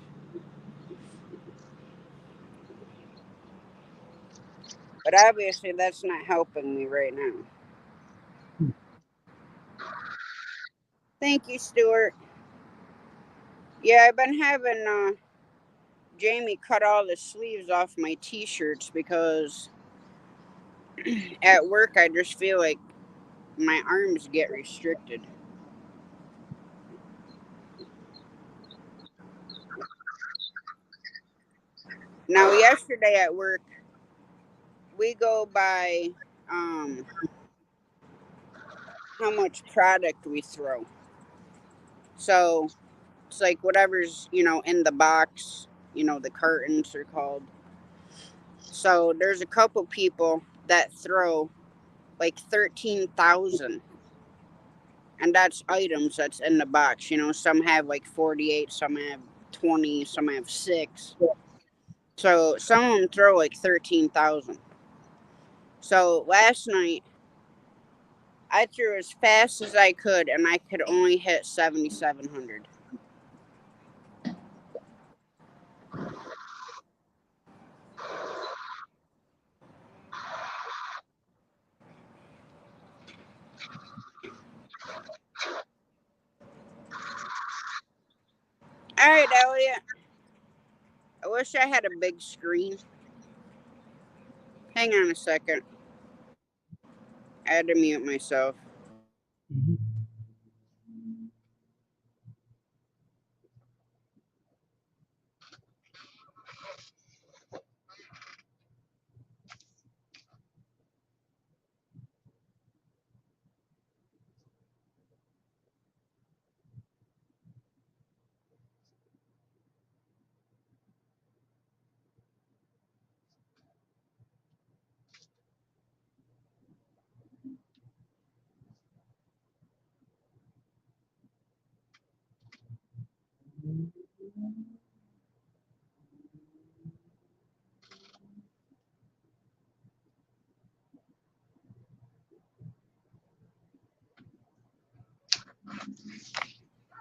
But obviously, that's not helping me right now. Thank you, Stuart. Yeah, I've been having Jamie cut all the sleeves off my t-shirts because at work I just feel like my arms get restricted. Now, yesterday at work, we go by how much product we throw. So it's like whatever's, in the box, the cartons are called. So there's a couple people that throw like 13,000. And that's items that's in the box. Some have like 48, some have 20, some have 6. So some of them throw like 13,000. So last night, I threw as fast as I could, and I could only hit 7,700. All right, Elliot. I wish I had a big screen. Hang on a second. I had to mute myself.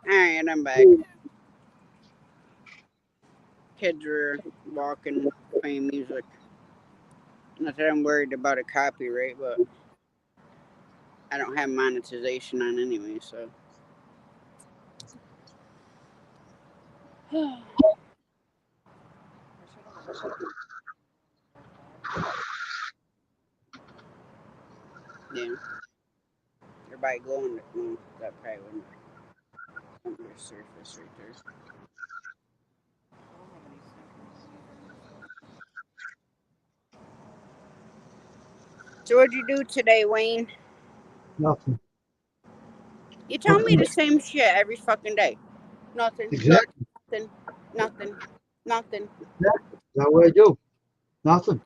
All right, I'm back. Kids are walking, playing music. Not that I'm worried about a copyright, but I don't have monetization on anyway, so. I should have went Yeah. Everybody glowing. No, that probably wouldn't. Under surface right there. I don't have any synchronizers and stuff. So what'd you do today, Wayne? Nothing. You tell me the same shit every fucking day. Nothing. Exactly. Nothing. Nothing. Nothing. That's what I do. Nothing.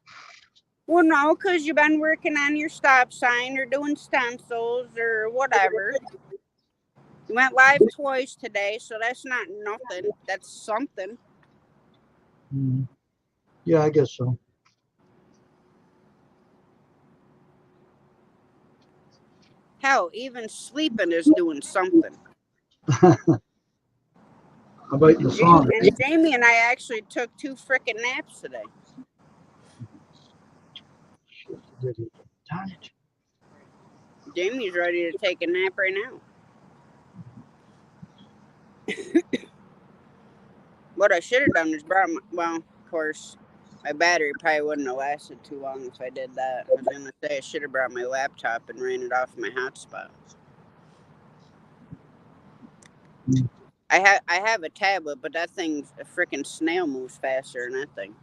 Well, no, because you've been working on your stop sign or doing stencils or whatever. You went live twice today, so that's not nothing. That's something. Mm. Yeah, I guess so. Hell, even sleeping is doing something. How about the song? And Jamie and I actually took 2 frickin' naps today. Darn it. Jamie's ready to take a nap right now. What I should have done is brought my, well, of course, my battery probably wouldn't have lasted too long if I did that. I was going to say I should have brought my laptop and ran it off my hotspot. I have a tablet, but that thing, a freaking snail moves faster than that thing.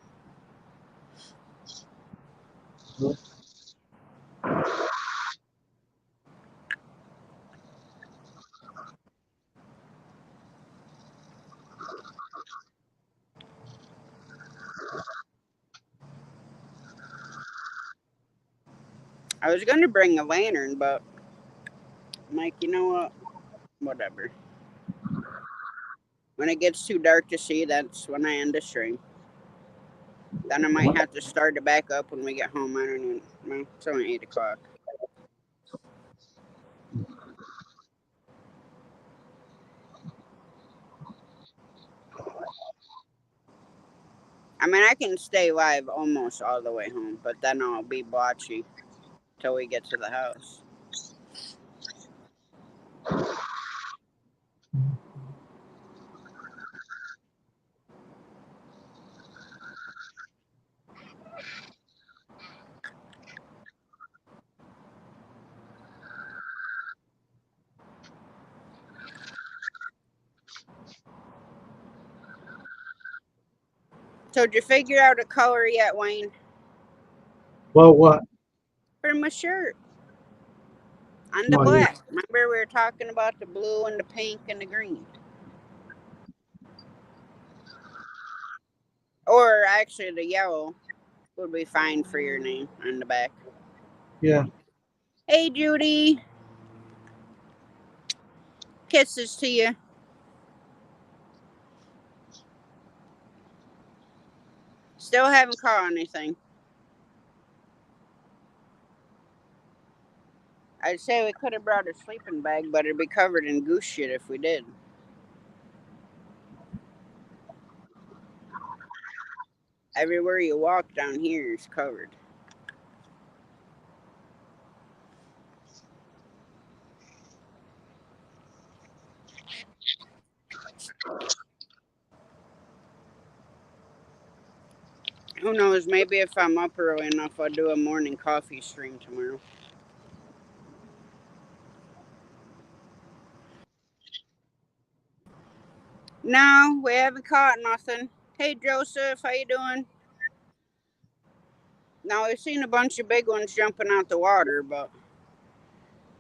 I was going to bring a lantern, but I'm like, you know what? Whatever. When it gets too dark to see, that's when I end the stream. Then I might have to start it back up when we get home. I don't even. Well, it's only 8 o'clock. I mean, I can stay live almost all the way home, but then I'll be blotchy till we get to the house. So, did you figure out a color yet, Wayne? Well, what? For my shirt. On the Oh, yeah. black. Remember we were talking about the blue and the pink and the green? Or actually, the yellow would be fine for your name on the back. Yeah. Hey, Judy. Kisses to you. Still haven't caught anything. I'd say we could have brought a sleeping bag, but it'd be covered in goose shit if we did. Everywhere you walk down here is covered. Who knows? Maybe if I'm up early enough, I'll do a morning coffee stream tomorrow. No, we haven't caught nothing. Hey, Joseph, how you doing? Now, we've seen a bunch of big ones jumping out the water, but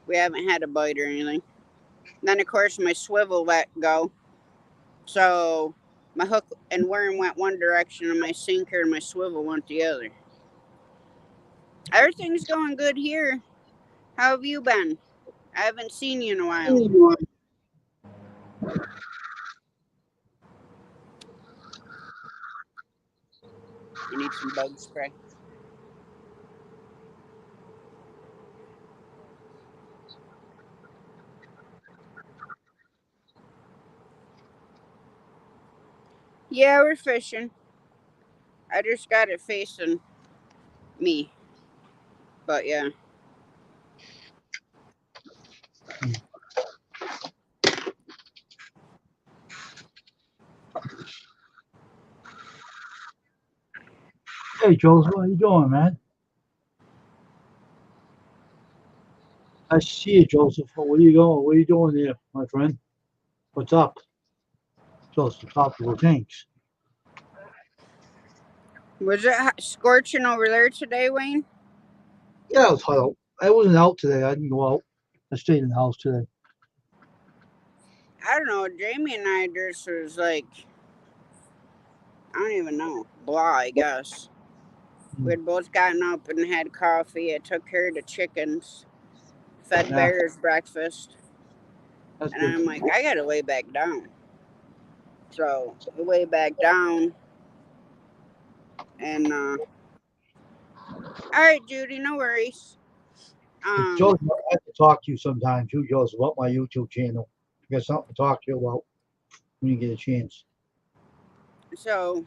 we haven't had a bite or anything. Then, of course, my swivel let go. So my hook and worm went one direction, and my sinker and my swivel went the other. Everything's going good here. How have you been? I haven't seen you in a while. You need some bug spray? Yeah, we're fishing. I just got it facing me. But yeah. Hey, Joseph, how you doing, man? I see you, Joseph. Where you going? What are you doing there, my friend? What's up? Joseph, topical things. Was it scorching over there today, Wayne? Yeah, it was hot out. I wasn't out today. I didn't go out. I stayed in the house today. I don't know. Jamie and I just was like, I don't even know. Blah, I guess. We had both gotten up and had coffee. I took care of the chickens, fed Yeah, bears breakfast, that's and good. I'm like, I gotta lay back down. So we lay back down, and all right, Judy, no worries. Joseph, I have to talk to you sometime too, Joseph, about my YouTube channel. I got something to talk to you about when you get a chance. So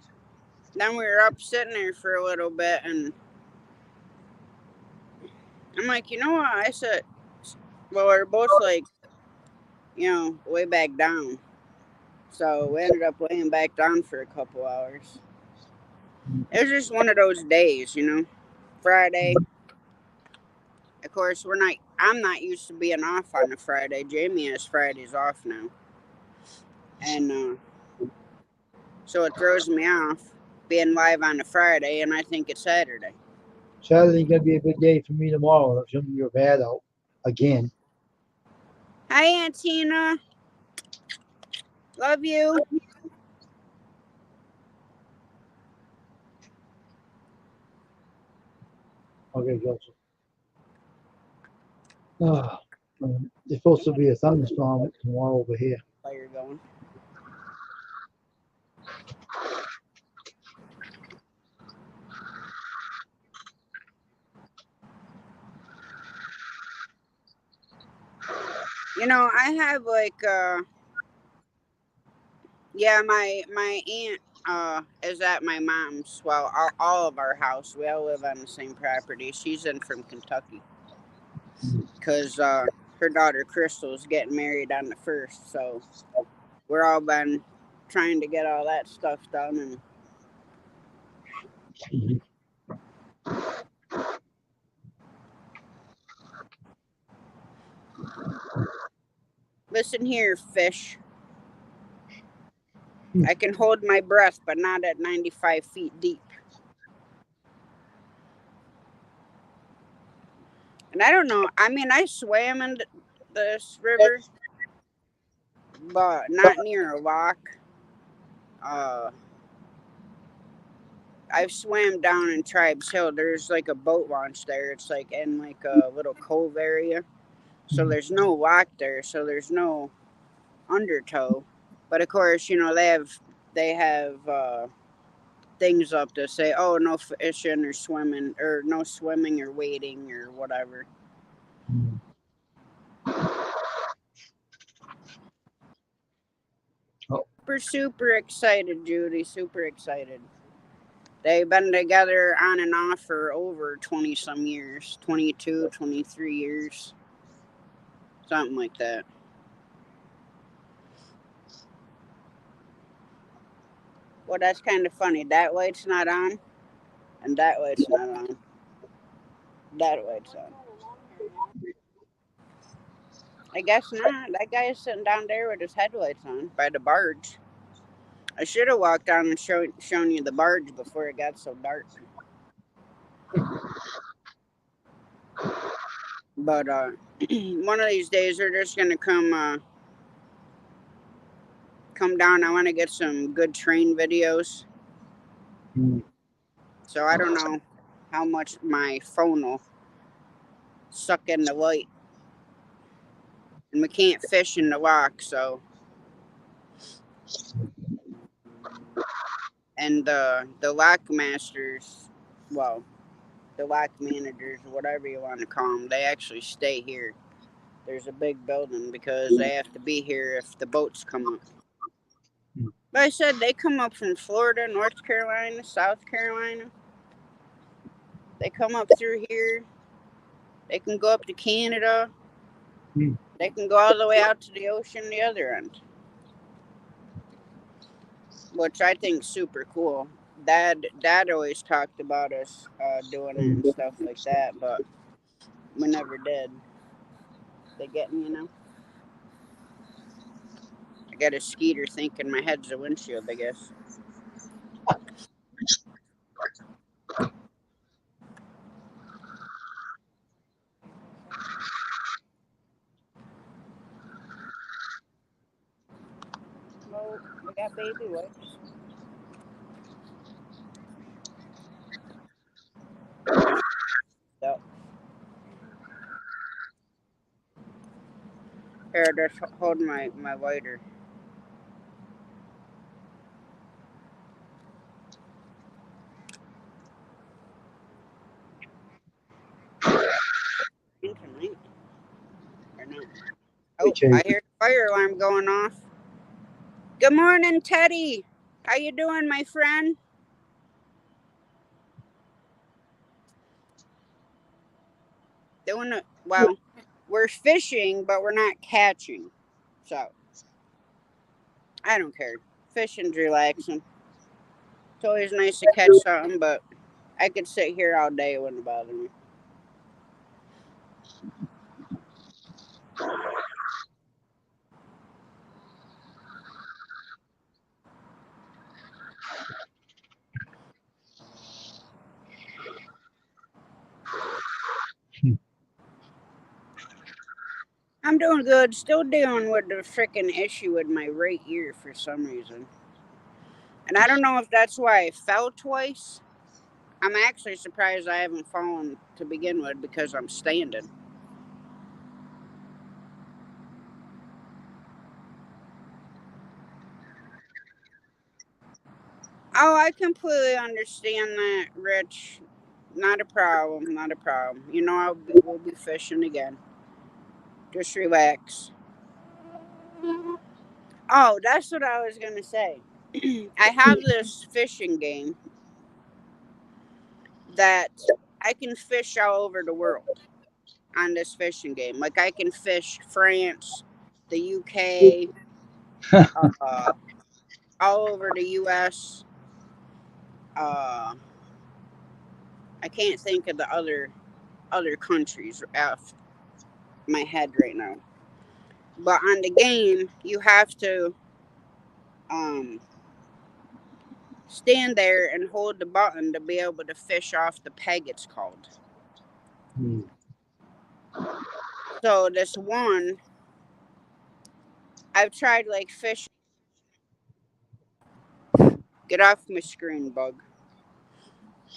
then we were up sitting there for a little bit, and I'm like, you know what? I said, well, we're both like, way back down. So we ended up laying back down for a couple hours. It was just one of those days, Friday. Of course, I'm not used to being off on a Friday. Jamie has Fridays off now. And so it throws me off being live on a Friday, and I think it's Saturday. Saturday's gonna be a good day for me tomorrow. It's gonna be bad out again. Hi, Aunt Tina. Love you. Okay, Joseph. Ah, there's supposed to be a thunderstorm tomorrow over here. How you're going? I have like yeah, my aunt is at my mom's. Well, all of our house. We all live on the same property. She's in from Kentucky because her daughter Crystal is getting married on the 1st. So we're all been trying to get all that stuff done. And listen here, fish. I can hold my breath, but not at 95 feet deep. And I don't know. I mean, I swam in this river, but not near a lock. Uh, I've swam down in Tribes Hill. There's like a boat launch there. It's like in like a little cove area. So there's no lock there. So there's no undertow. But of course, they have things up to say, oh, no fishing or swimming, or no swimming or wading or whatever. Oh, Super excited, Judy. Super excited. They've been together on and off for over 20 some years, 22, 23 years, something like that. Well, that's kind of funny. That light's not on, and that light's not on. That light's on. I guess not. That guy is sitting down there with his headlights on by the barge. I should have walked down and shown you the barge before it got so dark. But one of these days they're just gonna come down. I want to get some good train videos. So I don't know how much my phone will suck in the light, and we can't fish in the lock. So and the lock masters, well, the lock managers, whatever you want to call them, they actually stay here. There's a big building because they have to be here if the boats come up. But I said they come up from Florida, North Carolina, South Carolina. They come up through here. They can go up to Canada. They can go all the way out to the ocean the other end, which I think is super cool. Dad always talked about us doing it and stuff like that, but we never did. They get me, you know. I got a skeeter thinking my head's a windshield, I guess. Well, we got baby wipes. So, here, just hold my whiter. Tonight or not? Hey, Oh, Chase. I hear the fire alarm going off. Good morning, Teddy. How you doing, my friend? Doing it well. We're fishing, but we're not catching. So I don't care. Fishing's relaxing. It's always nice to catch something, but I could sit here all day. It wouldn't bother me. I'm doing good. Still dealing with the freaking issue with my right ear for some reason. And I don't know if that's why I fell twice. I'm actually surprised I haven't fallen to begin with because I'm standing. Oh, I completely understand that, Rich. Not a problem. Not a problem. You know, we'll be fishing again. Just relax. Oh, that's what I was gonna say. I have this fishing game that I can fish all over the world on this fishing game. Like I can fish France, the UK, uh, all over the US. Uh, I can't think of the other countries off my head right now. But on the game, you have to um, stand there and hold the button to be able to fish off the peg. It's called. Hmm. So this one, I've tried like fish. Get off my screen, bug,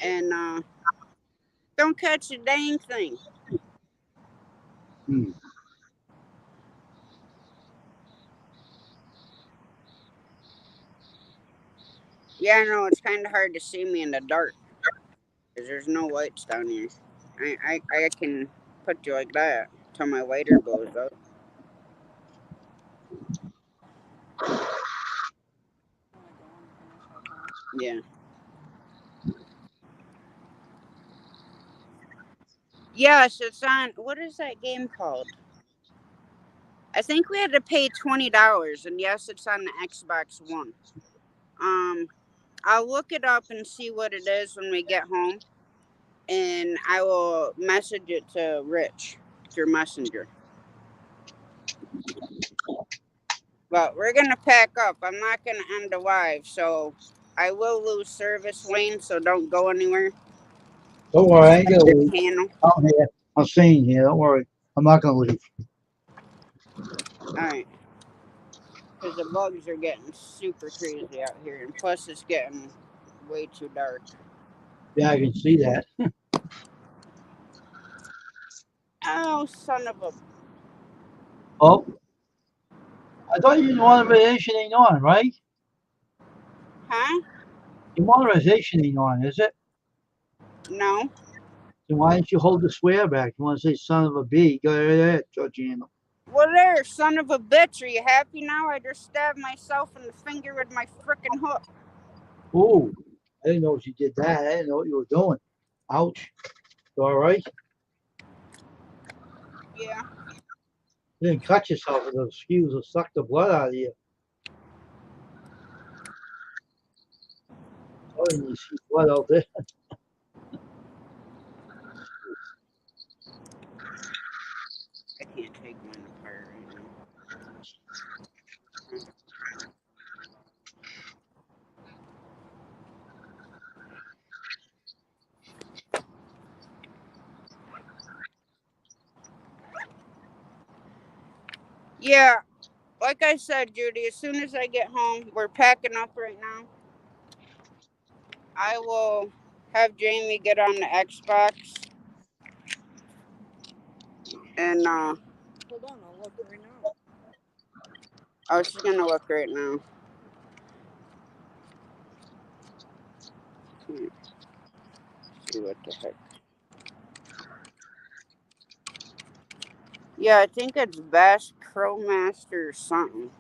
and don't catch a dang thing. Hmm. Yeah, I know it's kind of hard to see me in the dark because there's no lights down here. I can put you like that till my lighter goes up. Yeah. Yes, it's on. What is that game called? I think we had to pay $20, and yes, it's on the Xbox One. Um, I'll look it up and see what it is when we get home, and I will message it to Rich through Messenger. But we're gonna pack up. I'm not gonna end the live, so I will lose service, Wayne. So don't go anywhere. Don't worry, I ain't gonna Your leave. channel. I'm here. I'm staying here. Don't worry. I'm not gonna leave. All right. Because the bugs are getting super crazy out here, and plus it's getting way too dark. Yeah, I can see that. Oh, son of a. Oh, I thought your monetization ain't on, right? Huh? Your monetization ain't on, is it? No. Then why didn't you hold the swear back? You want to say son of a b? Go ahead, Georgiana. Well, there, son of a bitch. Are you happy now? I just stabbed myself in the finger with my frickin' hook. Oh, I didn't know you did that. I didn't know what you were doing. Ouch. You all right? Yeah. You didn't cut yourself with those skewers will suck the blood out of you. Oh, water and you see blood out there. I can't take mine apart right now. Yeah, like I said, Judy, as soon as I get home, we're packing up right now. I will have Jamie get on the Xbox and Hold on, I'll look right now. I was just gonna look right now. See what the heck. Yeah, I think it's Bass Pro Master or something.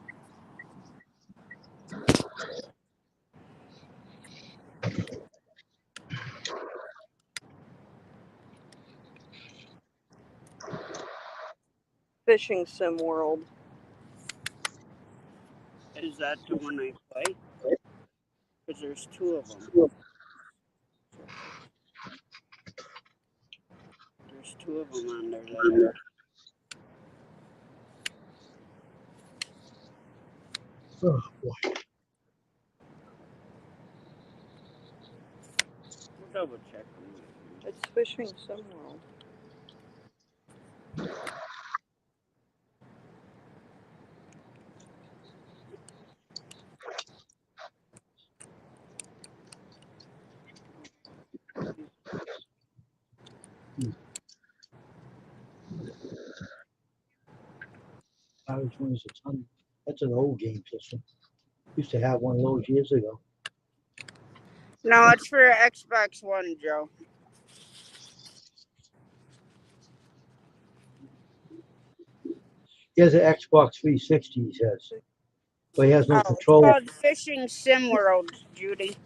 Fishing Sim World. Is that the one I play? Because there's two of them. There's two of them on there that Oh, boy. we'll double check them. It's Fishing Sim World. Irish one is a ton. That's an old game system. Used to have one of those years ago. No, it's for Xbox One, Joe. He has an Xbox 360, he says. But he has no Oh, it's control. called Fishing Sim World, Judy.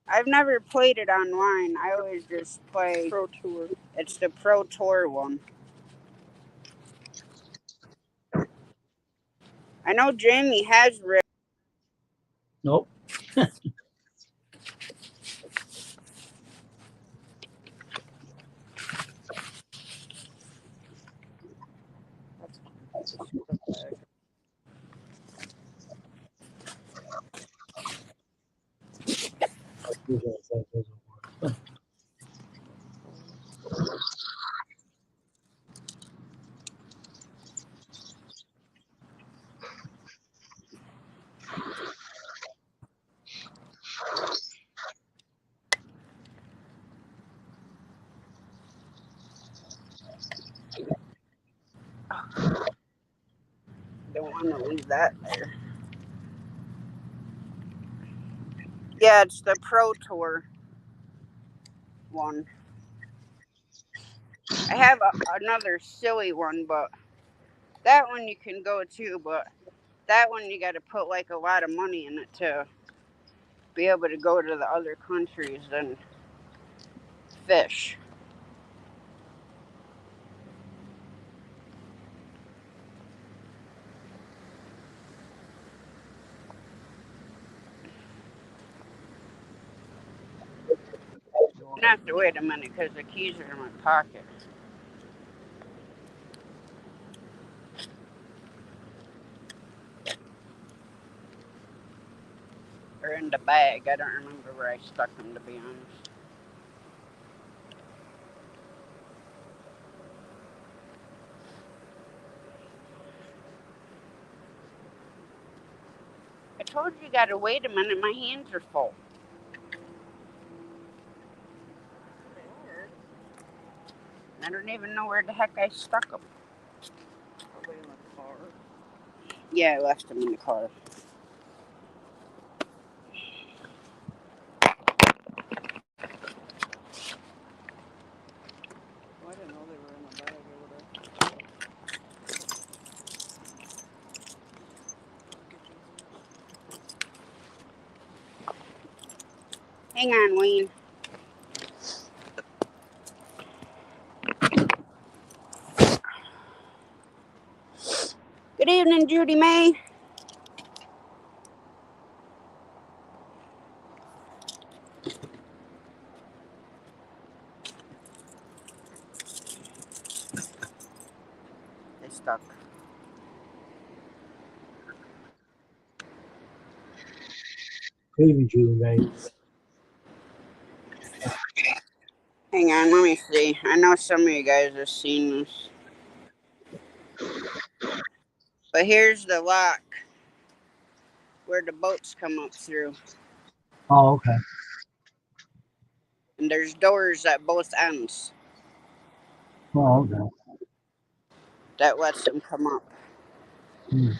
I've never played it online. I always just play. Pro Tour. It's the Pro Tour one. I know Jamie has read. Nope. That's the bag. Don't want to leave that there. Yeah, it's the Pro Tour one. I have another silly one, but that one you can go to, but that one you got to put like a lot of money in it to be able to go to the other countries and fish. I'm gonna have to wait a minute because the keys are in my pocket. Or in the bag. I don't remember where I stuck them, to be honest. I told you gotta wait a minute. My hands are full. I don't even know where the heck I stuck them. Probably in the car. Yeah, I left them in the car. Oh, I didn't know they were in the bag over there. Hang on, Wayne. Good evening, Judy May. craving Julie made. Hang on, let me see. I know some of you guys have seen this. But here's the lock where the boats come up through. Oh, okay. And there's doors at both ends Oh, okay. that lets them come up. Hmm.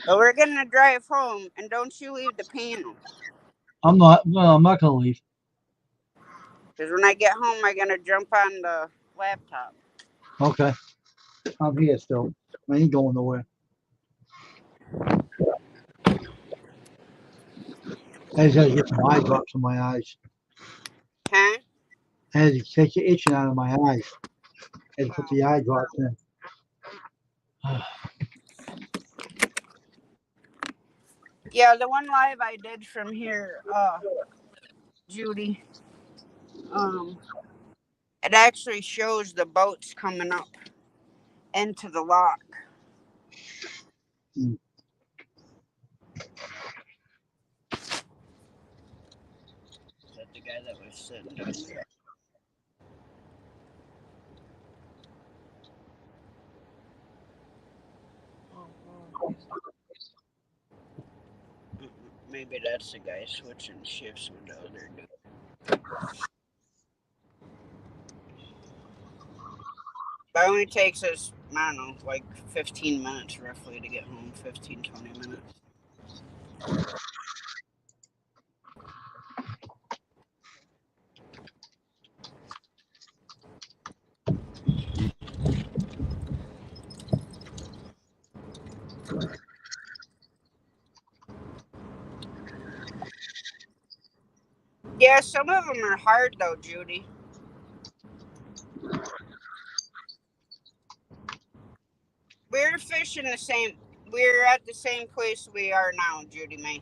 But we're gonna drive home, and don't you leave the panel. I'm not. Well, I'm not gonna leave. Because when I get home, I'm gonna jump on the laptop. Okay. I'm here still. I ain't going nowhere. I just gotta get some eye drops in my eyes. Huh? I had to take the itching out of my eyes. I had to put the eye drops in. Yeah, the one live I did from here, Judy, it actually shows the boats coming up into the lock. Hmm. Is that the guy that was sitting down there? Oh, Maybe that's the guy switching shifts with the other dude. But it only takes us, I don't know, like 15 minutes roughly to get home. 15, 20 minutes. Yeah, some of them are hard though, Judy. We're fishing the same. We're at the same place we are now, Judy May.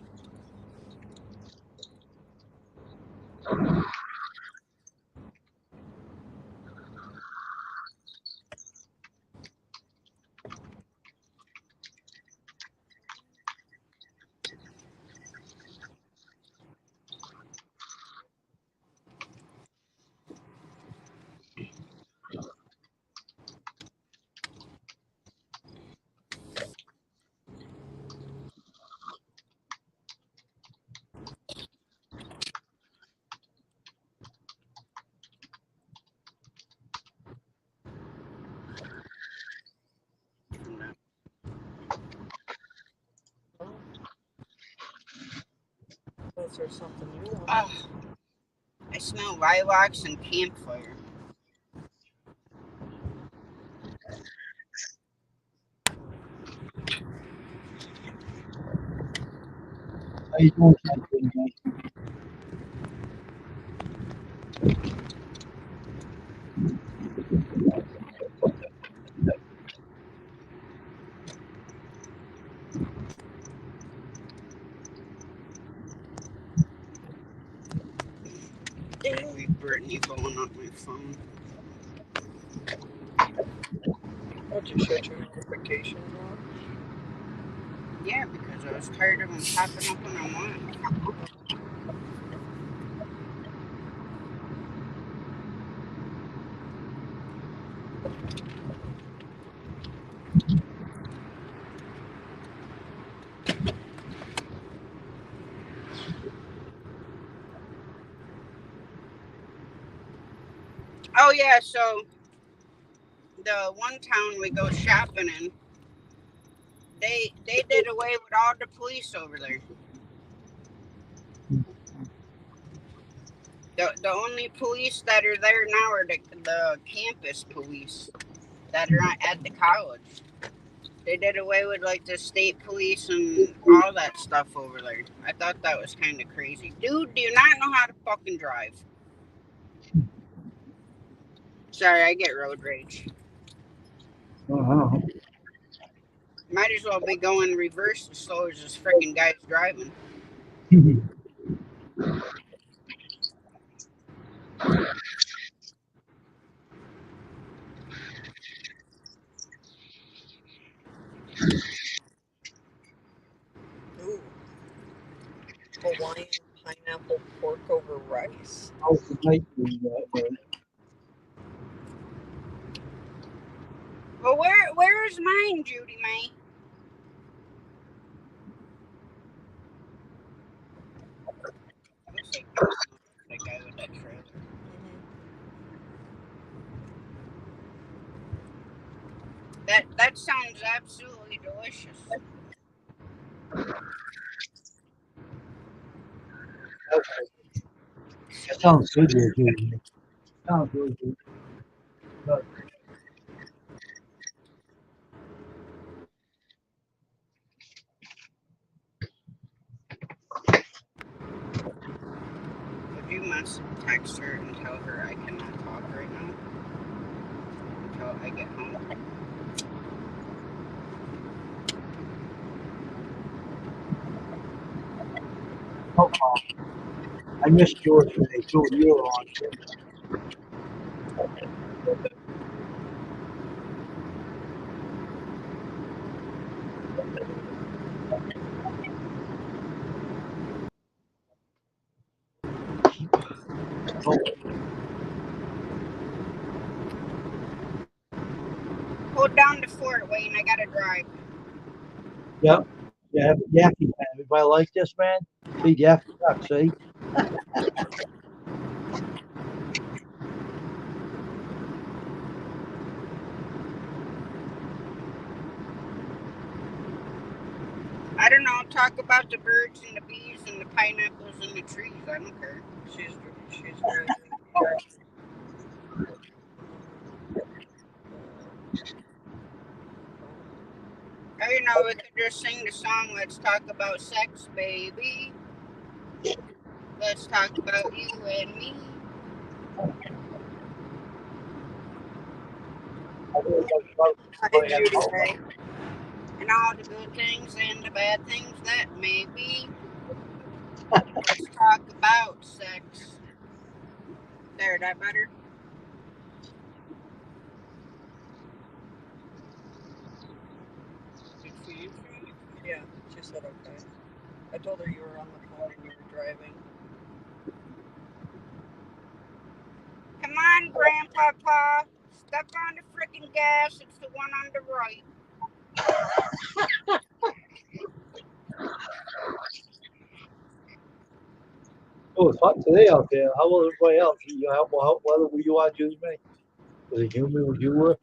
is there something you want? Oh, I smell lilacs and campfire. How you doing, Julie May? Anyway, Brittany blowing up my phone. Would you shut your notifications off? Yeah, because I was tired of them popping up when I want. Oh yeah, so the one town we go shopping in, they did away with all the police over there. The only police that are there now are the campus police that are at the college. They did away with like the state police and all that stuff over there. I thought that was kind of crazy. Dude, do you not know how to fucking drive? Sorry, I get road rage. Uh-huh. Might as well be going reverse as slow as this freaking guy's driving. Ooh, Hawaiian pineapple pork over rice. How's the night doing that? Well, where is mine, Judy May? Looks like the guy with that trailer. That sounds absolutely delicious. That sounds good there, too. Sounds really good. But Would you must text her and tell her I cannot talk right now until I get home? oh, I missed yours today, too. You were on. Hold down to Fort Wayne. I gotta drive. Yep. Yeah, Yaffy man. Everybody like this, man? See, Yaffy duck, see? I don't know. Talk about the birds and the bees and the pineapples and the trees. I don't care. She's driving. Or, you know, we could just sing the song, Let's Talk About Sex, Baby. Let's talk about you and me. Hi, Judy May. And all the good things and the bad things that may be. Let's talk about sex. There, that better? Did she answer you? Yeah, she said okay. I told her you were on the phone and you were driving. Come on, Grandpapa. Step on the freaking gas. It's the one on the right. Oh, it's hot today out there. How was everybody else? What weather were you on, Judy May? Was it humid where you were?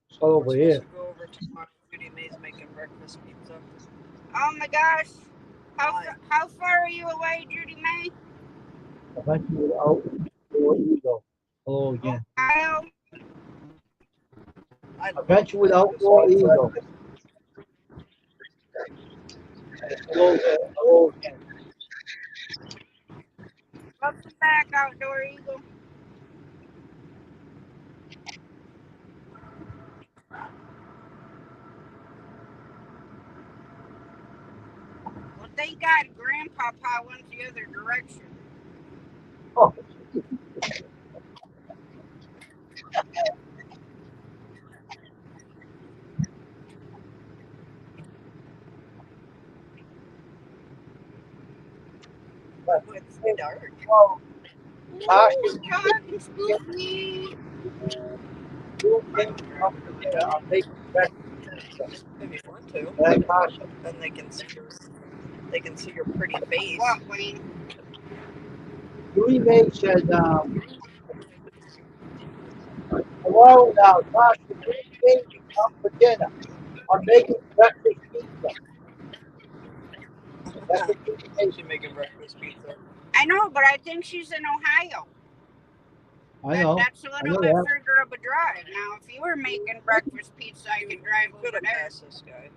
It's hot We're over supposed here. to go over tomorrow. Judy May's making breakfast pizza. Oh my gosh. Why? How far are you away, Judy May? Eventually out for Eagle. Hello again. Ohio? I love Eventually breakfast outdoor pizza. Eagle. Hello again. Welcome back, Outdoor Eagle. Well, thank God Grandpapa went the other direction. Oh, It's dark. Ooh, dark and spooky. I'm making breakfast. If you want to, That caution. then they can see your pretty face. What, Wayne? Judy May said, hello now, Tasha, Judy May can come for dinner. I'm making breakfast pizza. That's what Judy May She's making breakfast pizza. I know, but I think she's in Ohio. I know. That's a little bit further of a drive. Now, if you were making breakfast pizza, I could drive over Could have there. passed this guy.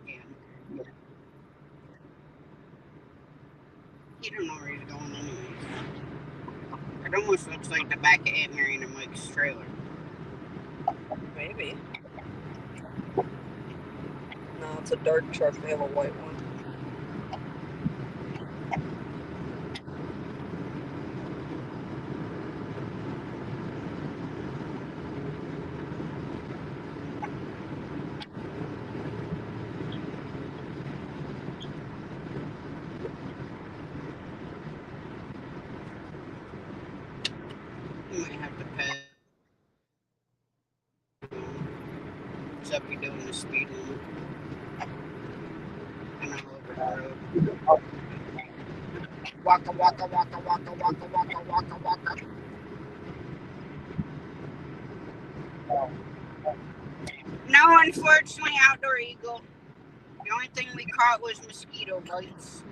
Yeah. He don't know where he's going anyways. It almost looks like the back of Aunt Mary and Mike's trailer. Maybe. No, it's a dark truck. They have a white one. the speed limit. And I'm over the road. Waka waka waka waka waka waka waka waka. No, unfortunately, Outdoor Eagle. The only thing we caught was mosquito bites.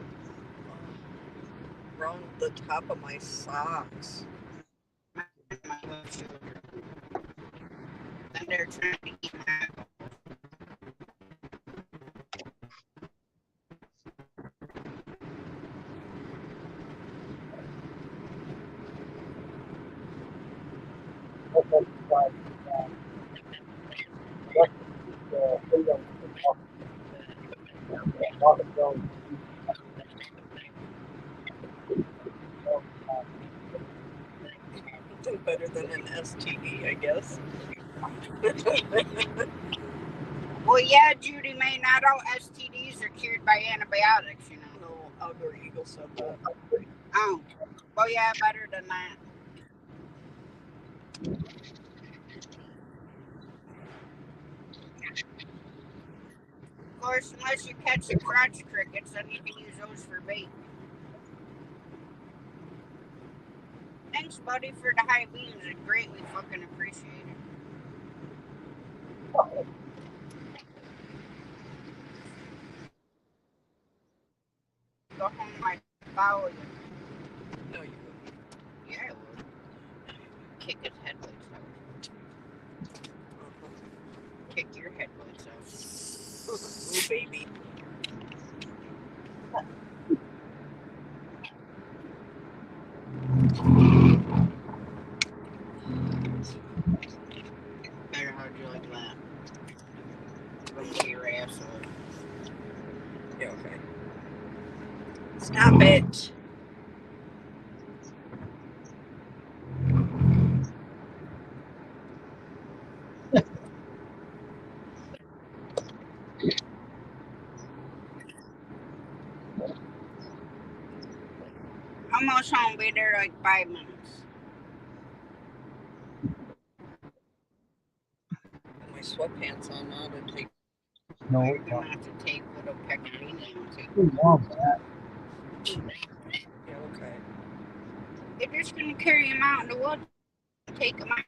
Around the top of my socks. And they're trying to eat my Nothing better than an STD, I guess. Well, yeah, Judy, May, not all STDs are cured by antibiotics, you know. No, Outdoor Eagle said that. Oh, well, yeah, better than that. Of course, unless you catch the crotch crickets, then you can use those for bait. Thanks, buddy, for the high beams. It's greatly fucking appreciated. Go home, I follow you. No, you wouldn't. Yeah, I would. Kick his headlights out. Kick your headlights out. Ooh, baby. Better, how'd you like that? Don't get your ass up. Yeah, okay. Stop it. Almost home, be there like 5 minutes. My sweatpants on now to take. No, You're gonna have to take little pecorino and take. Yeah, okay. You're just gonna carry him out in the woods and take him out.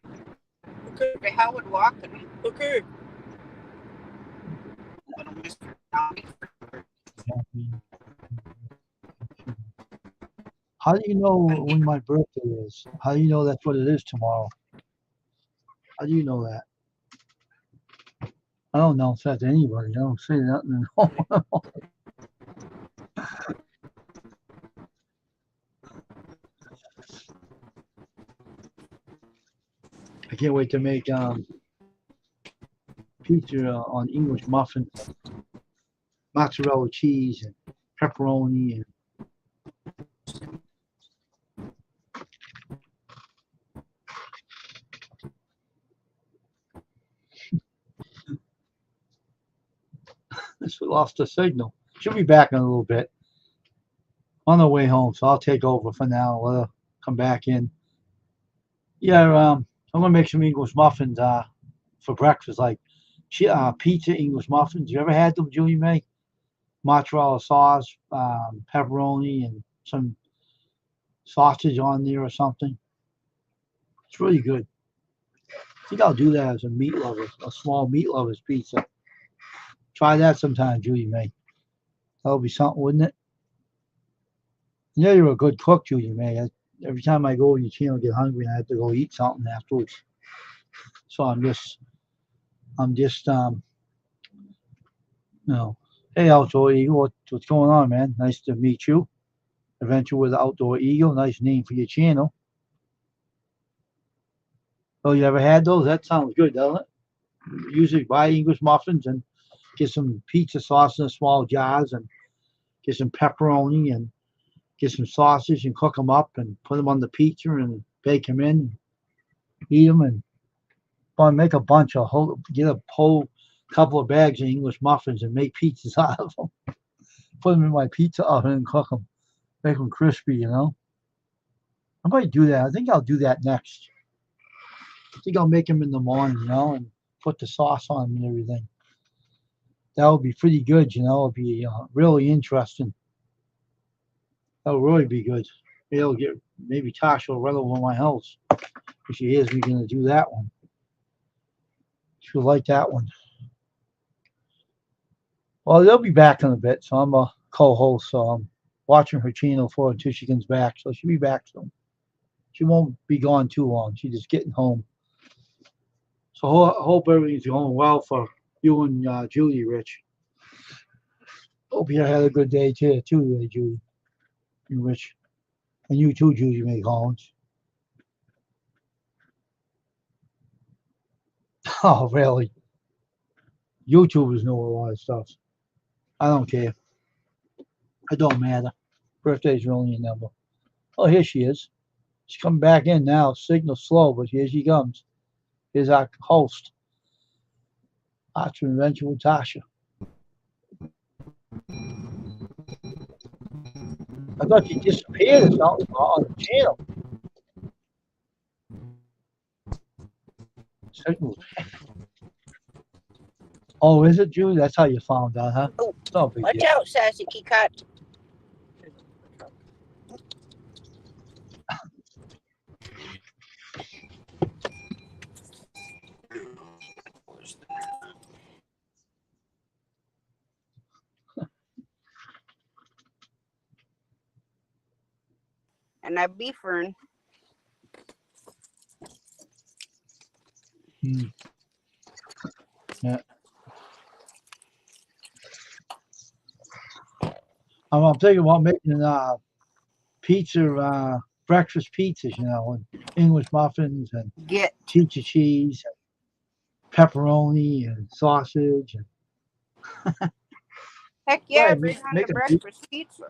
Okay. The hell would walking him? Okay. Little Mr. Zombie. How do you know when my birthday is? How do you know that's what it is tomorrow? How do you know that? I don't know if that's anybody. I don't say nothing. I can't wait to make pizza on English muffins, mozzarella cheese and pepperoni and this lost the signal. She'll be back in a little bit. On the way home, so I'll take over for now. Let her come back in. Yeah, I'm gonna make some English muffins for breakfast, like pizza English muffins. You ever had them, Julie May? Mozzarella sauce, pepperoni, and some sausage on there or something. It's really good. I think I'll do that as a meat lover, a small meat lover's pizza. Try that sometime, Julie May. That'll be something, wouldn't it? Yeah, you're a good cook, Julie May. Every time I go over your channel, get hungry, and I have to go eat something afterwards. So I'm just, hey, Outdoor Eagle, what's going on, man? Nice to meet you. Adventure with Outdoor Eagle, nice name for your channel. Oh, you ever had those? That sounds good, doesn't it? Usually buy English muffins and get some pizza sauce in small jars and get some pepperoni and get some sausage and cook them up and put them on the pizza and bake them in, eat them, and make a bunch of get a whole couple of bags of English muffins and make pizzas out of them. Put them in my pizza oven and cook them, make them crispy. I might do that. I think I'll do that next. I think I'll make them in the morning, and put the sauce on them and everything. that would be pretty good. It'd be really interesting. That would really be good. It'll get maybe Tasha will run over my house if she hears me gonna do that one. She'll like that one. Well, they'll be back in a bit, so I'm a co-host, so I'm watching her channel for her until she comes back. So she'll be back soon. She won't be gone too long. She's just getting home. So I hope everything's going well for you and Judy, Rich. Hope you had a good day too, Judy and Rich, and you too, Judy May Collins. Oh, really? YouTubers know a lot of stuff. I don't care. It don't matter. Birthday's really a number. Oh, here she is. She's coming back in now. Signal slow, but here she comes. Here's our host, Archer Adventure with Tasha. I thought she disappeared or something on the channel. Signal. Oh, is it, Julie? That's how you found out, huh? Oh, No big watch deal. out, sassy cat. And that beef fern. Yeah. I'm thinking about making pizza, breakfast pizzas, and English muffins and Get. cheddar cheese, and pepperoni and sausage. Heck yeah, Right, bring on the make a pizza. breakfast pizza.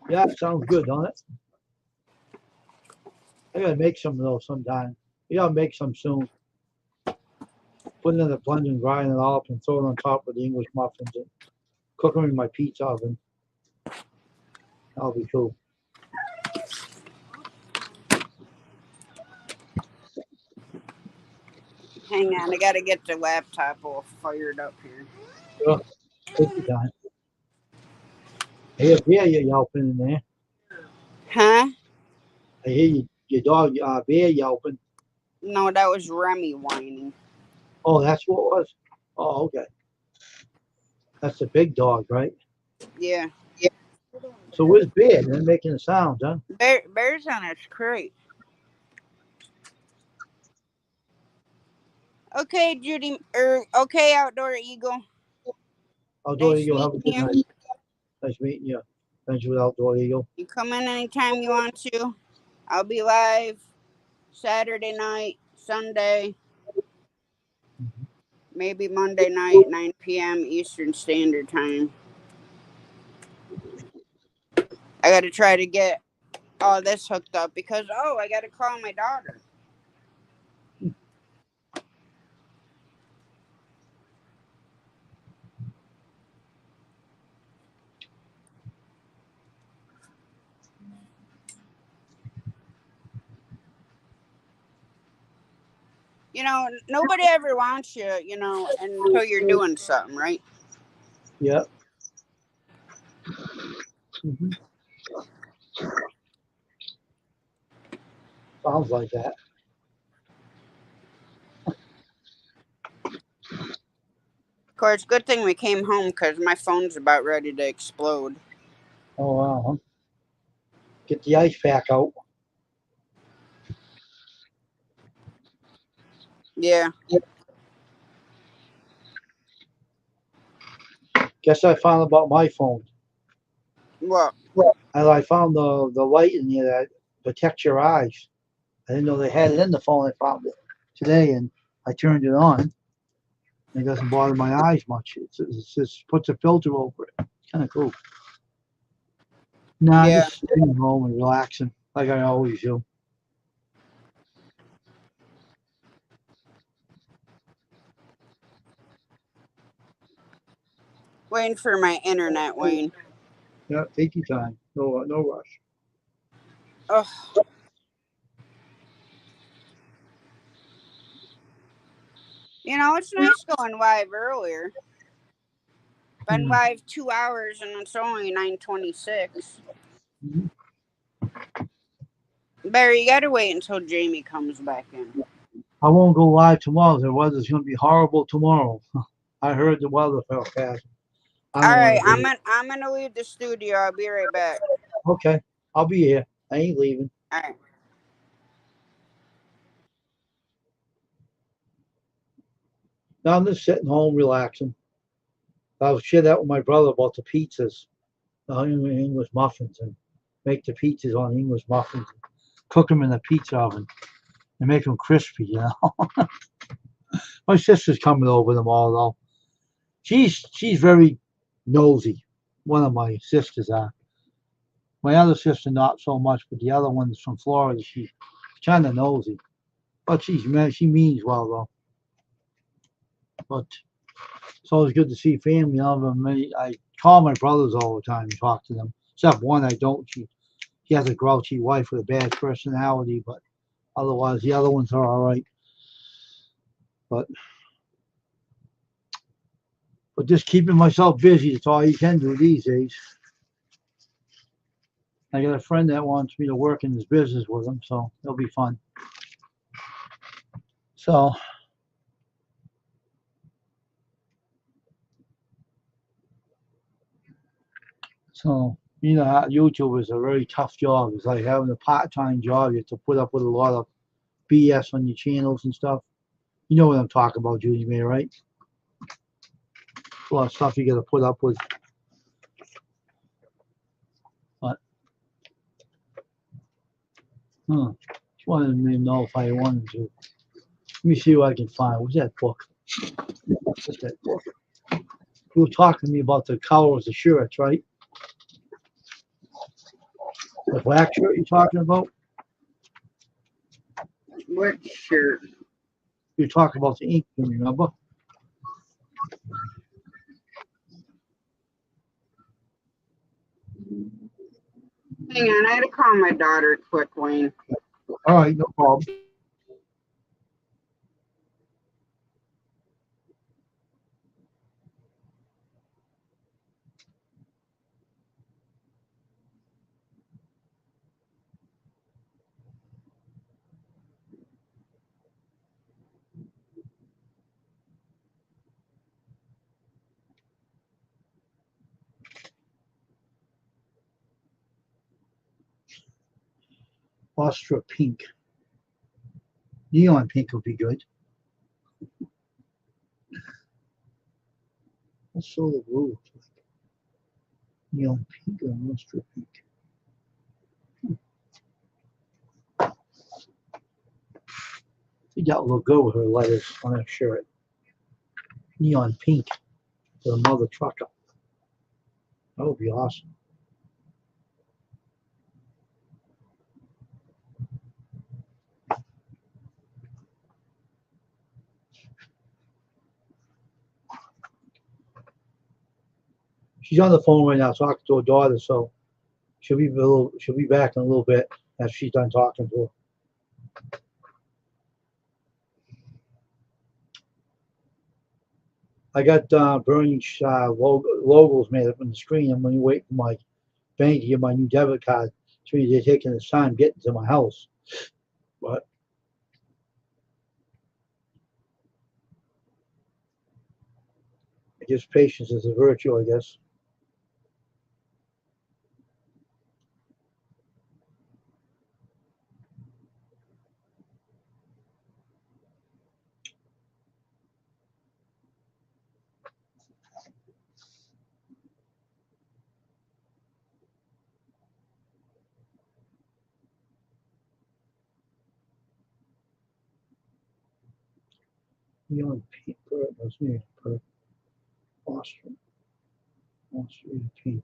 Yeah, sounds good, don't it? I gotta make some of those sometime. You gotta make some soon. Put it in the blender and grind it all up and throw it on top of the English muffins and cook them in my pizza oven. That'll be cool. Hang on, I gotta get the laptop all fired up here. Sure. Take your time. I hear bear you yelping in there. Huh? I hear your dog bear yelping. No, that was Remy whining. Oh, that's what it was? Oh, okay. That's the big dog, right? Yeah. So where's Bear? They're making a sound, huh? Bear's on his crate. Okay, Judy. Okay, Outdoor Eagle. Outdoor Nice Eagle, have a good meeting night. you. Nice meeting you. Thanks with Outdoor Eagle. You come in anytime you want to. I'll be live Saturday night, Sunday, maybe Monday night, 9 p.m. Eastern Standard Time. I got to try to get all this hooked up because, I got to call my daughter. Nobody ever wants you, until you're doing something, right? Yeah. Mm-hmm. Sounds like that. Of course, good thing we came home because my phone's about ready to explode. Oh, wow. Huh? Get the ice pack out. Yeah. Guess I found about my phone. What? And I found the light in here that protects your eyes. I didn't know they had it in the phone. I found it today, and I turned it on. It doesn't bother my eyes much. It just puts a filter over it. Kind of cool. Nah, Yeah. just staying home and relaxing like I always do. Waiting for my internet, Wayne. Yeah, take your time. No rush. Oh, it's nice going live earlier. Been live 2 hours and it's only 9:26. Mhm. Barry, you gotta wait until Jamie comes back in. I won't go live tomorrow. The weather's going to be horrible tomorrow. I heard the weather forecast. I All don't right, want to do it. I'm gonna leave the studio. I'll be right back. Okay, I'll be here. I ain't leaving. All right. Now I'm just sitting home relaxing. I was share that with my brother about the pizzas, the English muffins, and make the pizzas on English muffins, and cook them in the pizza oven, and make them crispy. My sister's coming over tomorrow though. She's very nosy. One of my sisters are. My other sister not so much, but the other one's from Florida. She's kind of nosy, but she means well though. But it's always good to see family. I call my brothers all the time and talk to them. Except one I don't. He has a grouchy wife with a bad personality, but otherwise the other ones are all right. But just keeping myself busy, that's all you can do these days. I got a friend that wants me to work in his business with him, so it'll be fun. So you know how YouTube is a very tough job. It's like having a part-time job. You have to put up with a lot of BS on your channels and stuff. You know what I'm talking about, Judy May, right? A lot of stuff you got to put up with. But just wanted me to know if I wanted to. Let me see what I can find. What's that book? What's that book? You were talking to me about the color of the shirts, right? The black shirt you're talking about? What shirt? You're talking about the ink, remember? Hang on, I had to call my daughter quick, Wayne. All right, no problem. Austria pink. Neon pink would be good. What's sort of blue? Neon pink or Austria pink? I think that would look good with her letters on her shirt. Neon pink for the mother trucker. That would be awesome. She's on the phone right now talking to her daughter, so she'll be back in a little bit after she's done talking to her. I got Bernie's logos made up on the screen. I'm going to wait for my bank to get my new debit card. So they're taking its time getting to my house. But I guess patience is a virtue, I guess. Neon pink, that's me, Austrian pink.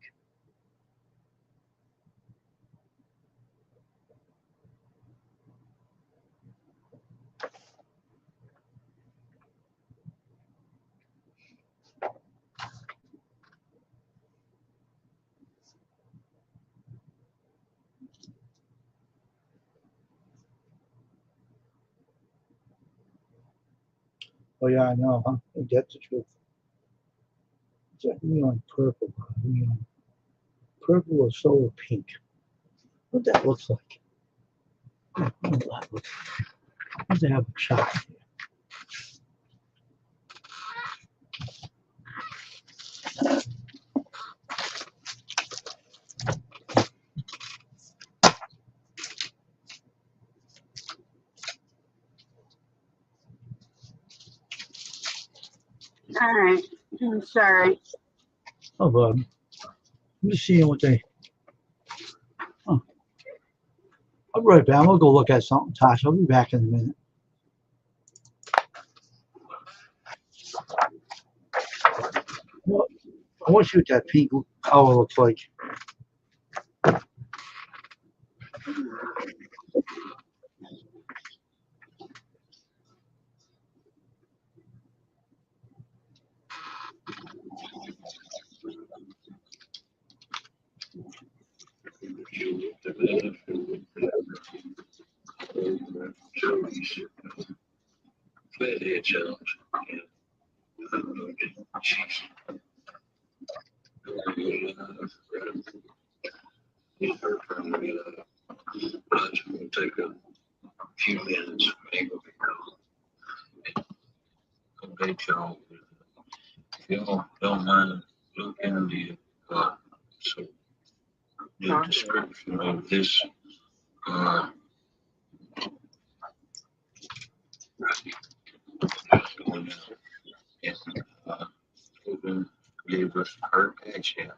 Oh yeah, I know, huh? Ain't that the truth? It's like neon purple, neon purple or solar pink. What that looks like? What that looks like? Does it have a chart here? All right. I'm sorry. Oh, I'm just seeing what they. Oh, I'll be right back. I'm gonna go look at something, Tasha. I'll be back in a minute. Well, I want to see what that pink color looks like. Joey's Flathead Challenge. And she's it's her turn to get up. I just want to take a few minutes, maybe because update y'all. If y'all don't mind looking at the so the description of this going down. And Stephen gave us her cash app.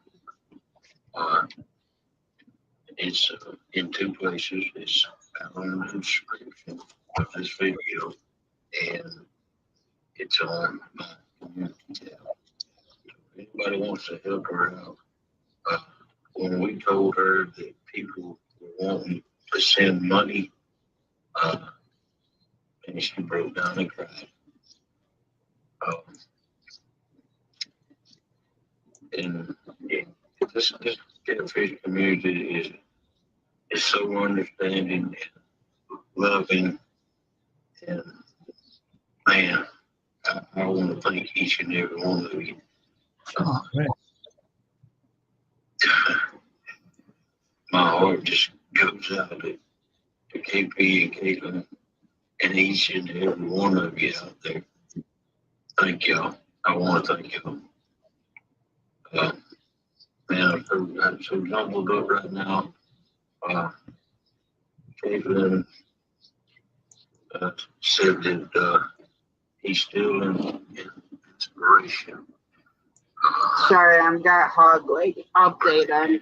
It's in two places. It's on the description of this video, and it's on my community tab. If anybody wants to help her out, when we told her that people were wanting to send money, and she broke down and cried. And this catfish community is so understanding and loving, and man, I want to thank each and every one of you. Oh, right. My heart just goes out to KP and Caitlin and each and every one of you out there. Thank y'all. I want to thank y'all. Man, I'm so jumbled up right now. Caitlin said that he's still in inspiration. Sorry, I'm got hog leg update on.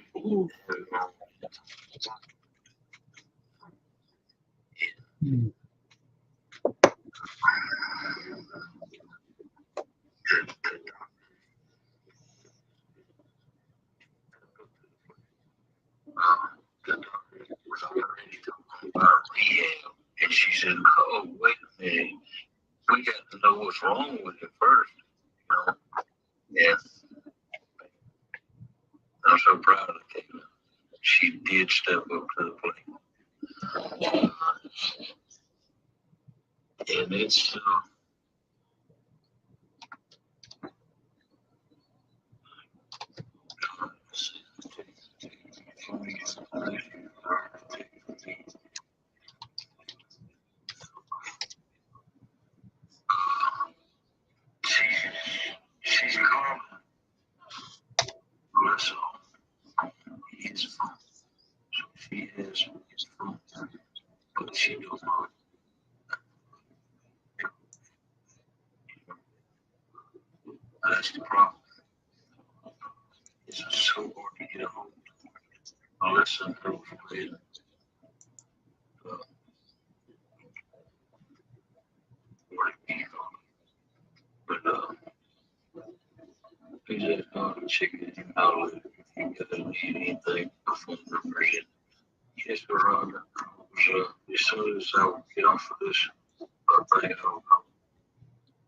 The doctor was already talking about rehab, and she said, "Oh, wait a minute, we got to know what's wrong with it first." You know? Yeah, I'm so proud of Caitlin. She did step up to the plate, and it's she's calm. So it's fun. So she has it's fun, but she don't know. That's the problem. It's so hard to get a hold. Unless some girls play but please ask God to check it out if you guys need anything before the version. Yes, Veronica. So as soon as I get off of this thing, I'll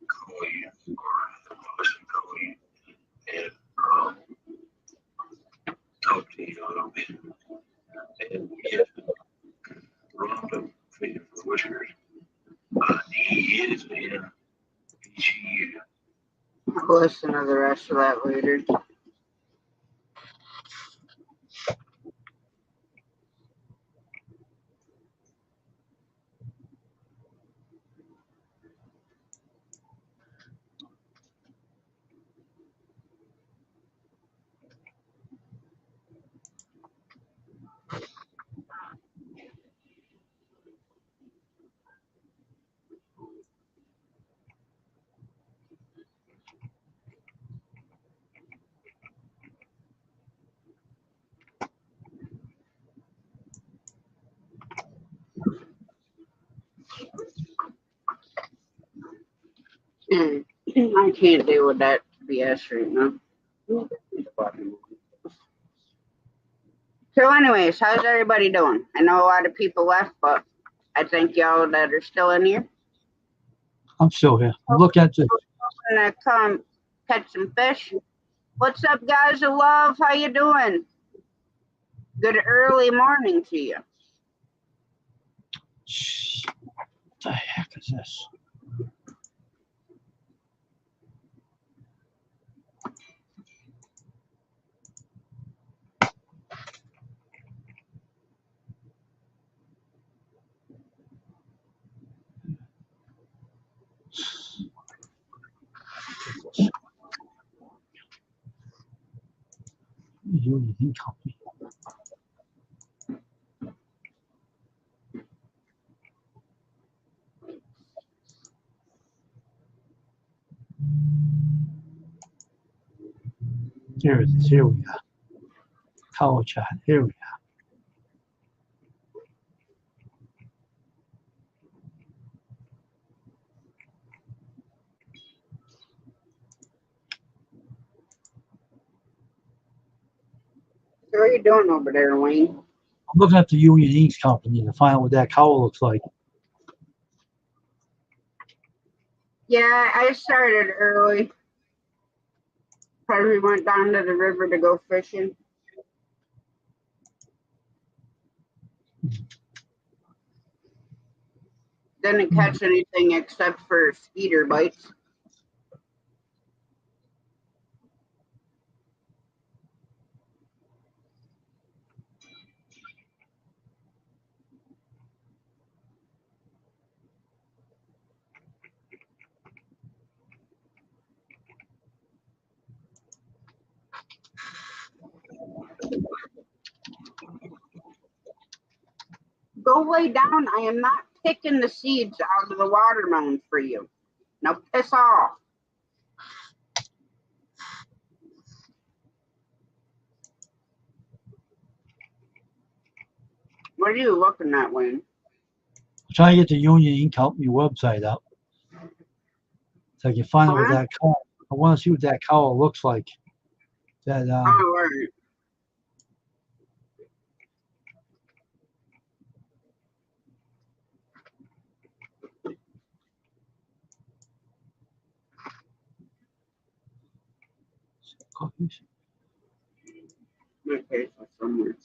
call you or listen call you and talk to you a little bit. And yes, Rhonda feeding for whiskers. He is in PGU. listen to the rest of that later. I can't deal with that BS right now. So anyways, how's everybody doing? I know a lot of people left, but I thank y'all that are still in here. I'm still here. I'm looking at the. I'm gonna come catch some fish. What's up, guys of love? How you doing? Good early morning to you. What the heck is this? Union Company. Here it is. Here we are. Color chart. Here we are. So what are you doing over there, Wayne? I'm looking at the Union Ink Company to find out what that cowl looks like. Yeah, I started early. Probably went down to the river to go fishing. Didn't catch anything except for skeeter bites. Go lay down. I am not picking the seeds out of the watermelon for you. Now piss off. What are you looking at, Wayne? I'm trying to get the Union Ink Company website up so I can find out what that cowl. I want to see what that cowl looks like. That Oh, all right. cookies. Okay, so somewhere.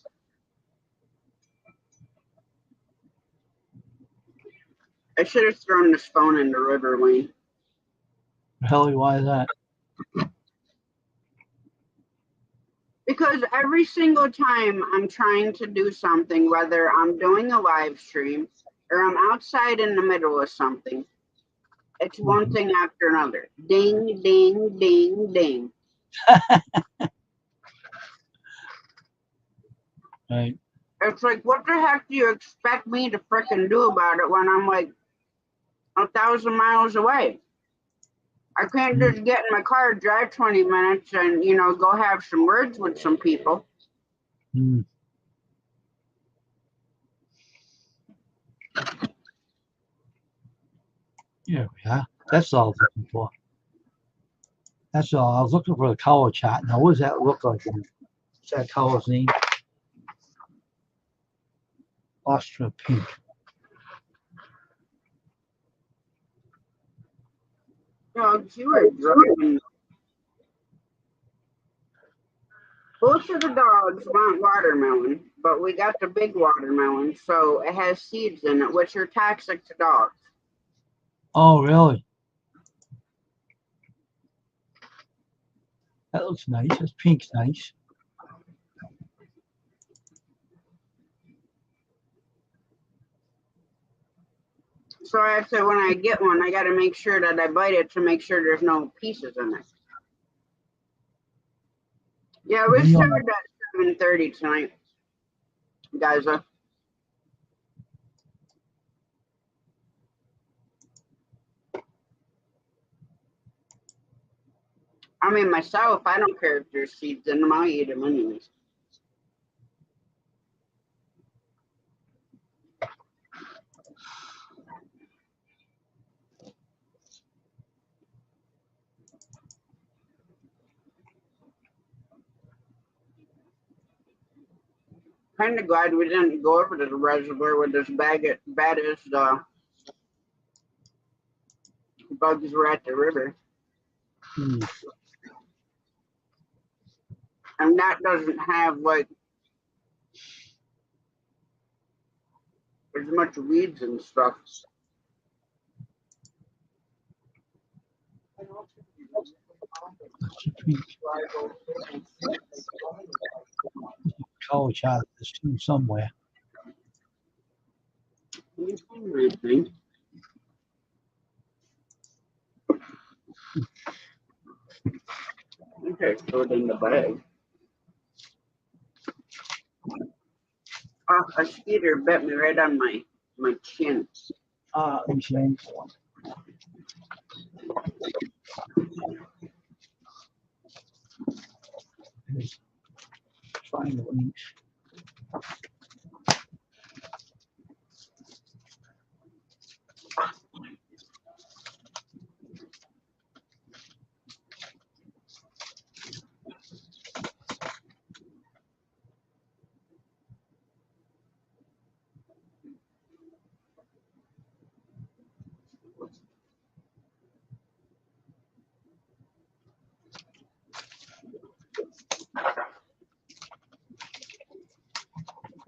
I should have thrown this phone in the river, Wayne. Helly, why is that? Because every single time I'm trying to do something, whether I'm doing a live stream or I'm outside in the middle of something, it's one thing after another. Ding, ding, ding, ding. Right. It's like, what the heck do you expect me to frickin' do about it when I'm like 1,000 miles away? I can't just get in my car, drive 20 minutes, and go have some words with some people. Mm. Here we are. That's all I was looking for. That's all. I was looking for the color chart. Now, what does that look like? What's that color's name? Austria pink. Dogs, you are driving. Both of the dogs want watermelon, but we got the big watermelon, so it has seeds in it, which are toxic to dogs. Oh, really? That looks nice. This pink's nice. So I have to, when I get one, I got to make sure that I bite it to make sure there's no pieces in it. Yeah, we Yeah. started at 7:30 tonight, guys. I mean, myself, I don't care if there's seeds in them. I'll eat them anyways. Kind of glad we didn't go over to the reservoir with as bad as the bugs were at the river. Hmm. And that doesn't have like as much weeds and stuff. That's the pink. Color chart this too somewhere. Everything. Okay, throw it in the bag. Oh, a skeeter bit me right on my chin. Let me see. Find the links.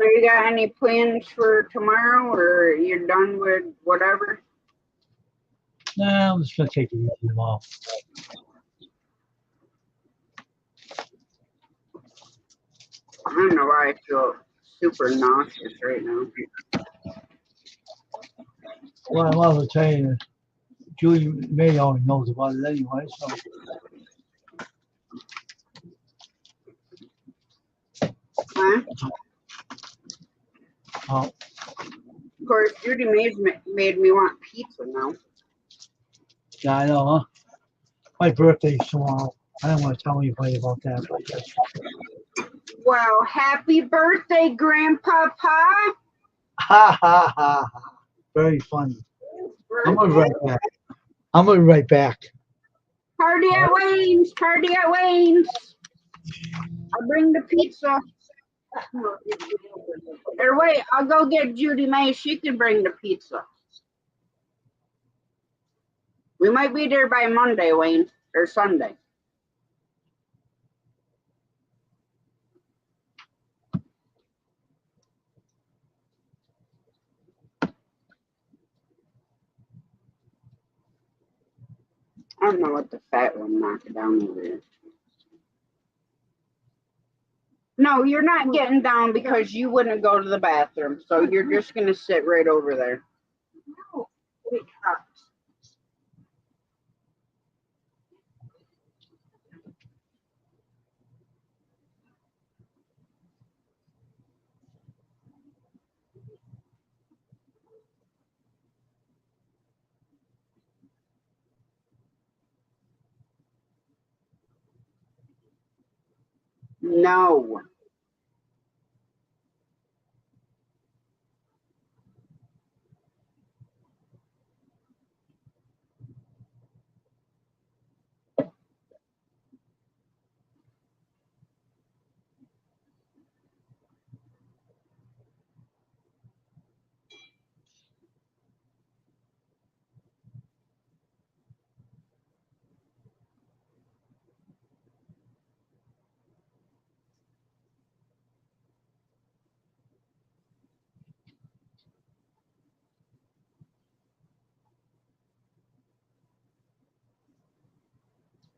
So you got any plans for tomorrow, or you're done with whatever? Nah, I'm just gonna take it easy tomorrow. I don't know why I feel super nauseous right now. Well, I will tell you, Julie May already knows about it anyway, so. Huh? Oh, Of course, Judy made me want pizza now. yeah, I know, huh? My birthday's tomorrow. I don't want to tell anybody about that, but yes. Well, happy birthday, Grandpapa! Ha ha ha ha. Very funny. I'm gonna be right back. I'm gonna be right back. Party at Wayne's! Party at Wayne's! I'll bring the pizza. Or wait, I'll go get Judy May. She can bring the pizza. We might be there by Monday, Wayne, or Sunday. I don't know what the fat one knocked down over there. No, you're not getting down because you wouldn't go to the bathroom. So you're just going to sit right over there. No, wait, no.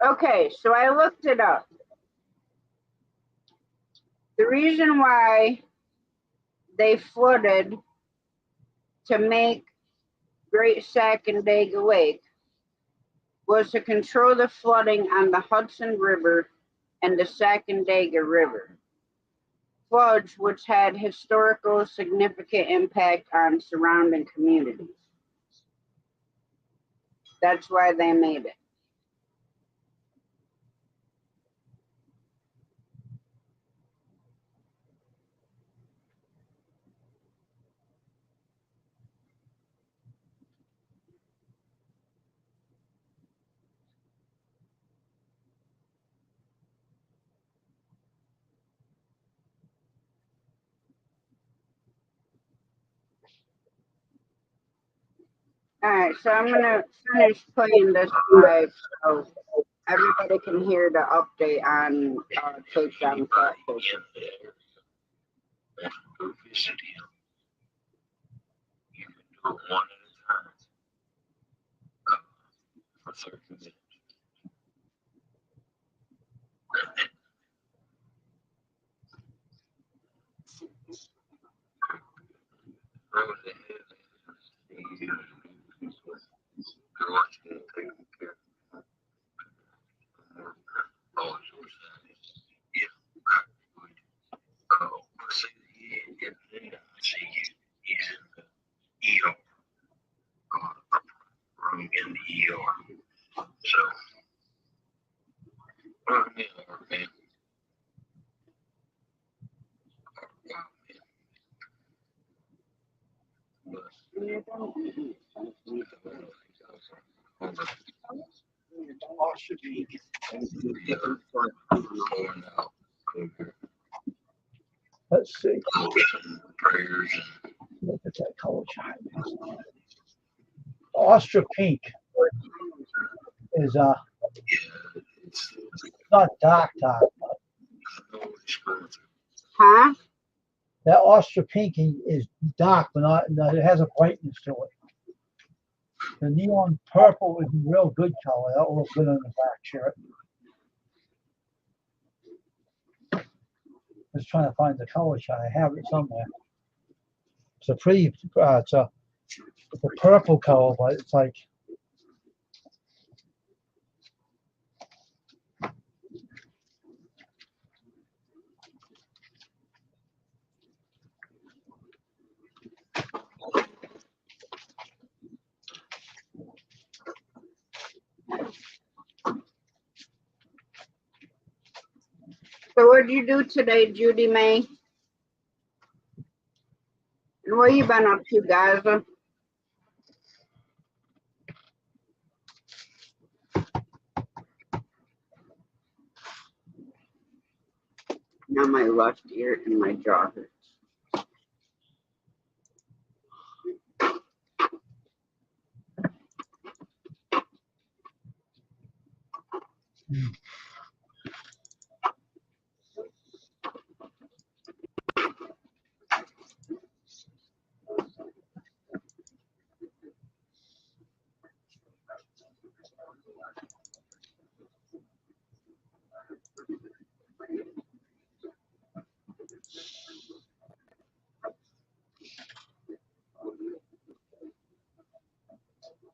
Okay, so I looked it up. The reason why they flooded to make Great Sacandaga Lake was to control the flooding on the Hudson River and the Sacandaga River. Floods which had historical significant impact on surrounding communities. That's why they made it. Alright, so I'm gonna finish playing this live so everybody can hear the update on takedown catfish. Go visit him. You can do it one at a time. For 30 minutes. Go ahead. You're watching and taking care of all your side. Yeah, good. Oh, I see the I see you. He's in the ER. Room in the ER. So, man. Let's see. Prayers. Look at that color chart. Austria pink is It's not dark. Huh? That Austria pink is dark, but not it has a brightness to it. The neon purple is a real good color. That'll look good on the back shirt. Just trying to find the color chart. I have it somewhere. It's a pretty, it's a purple color, but it's like, So what did you do today, Judy May? And what you been up to, Gaza? Now my left ear and my jaw hurts.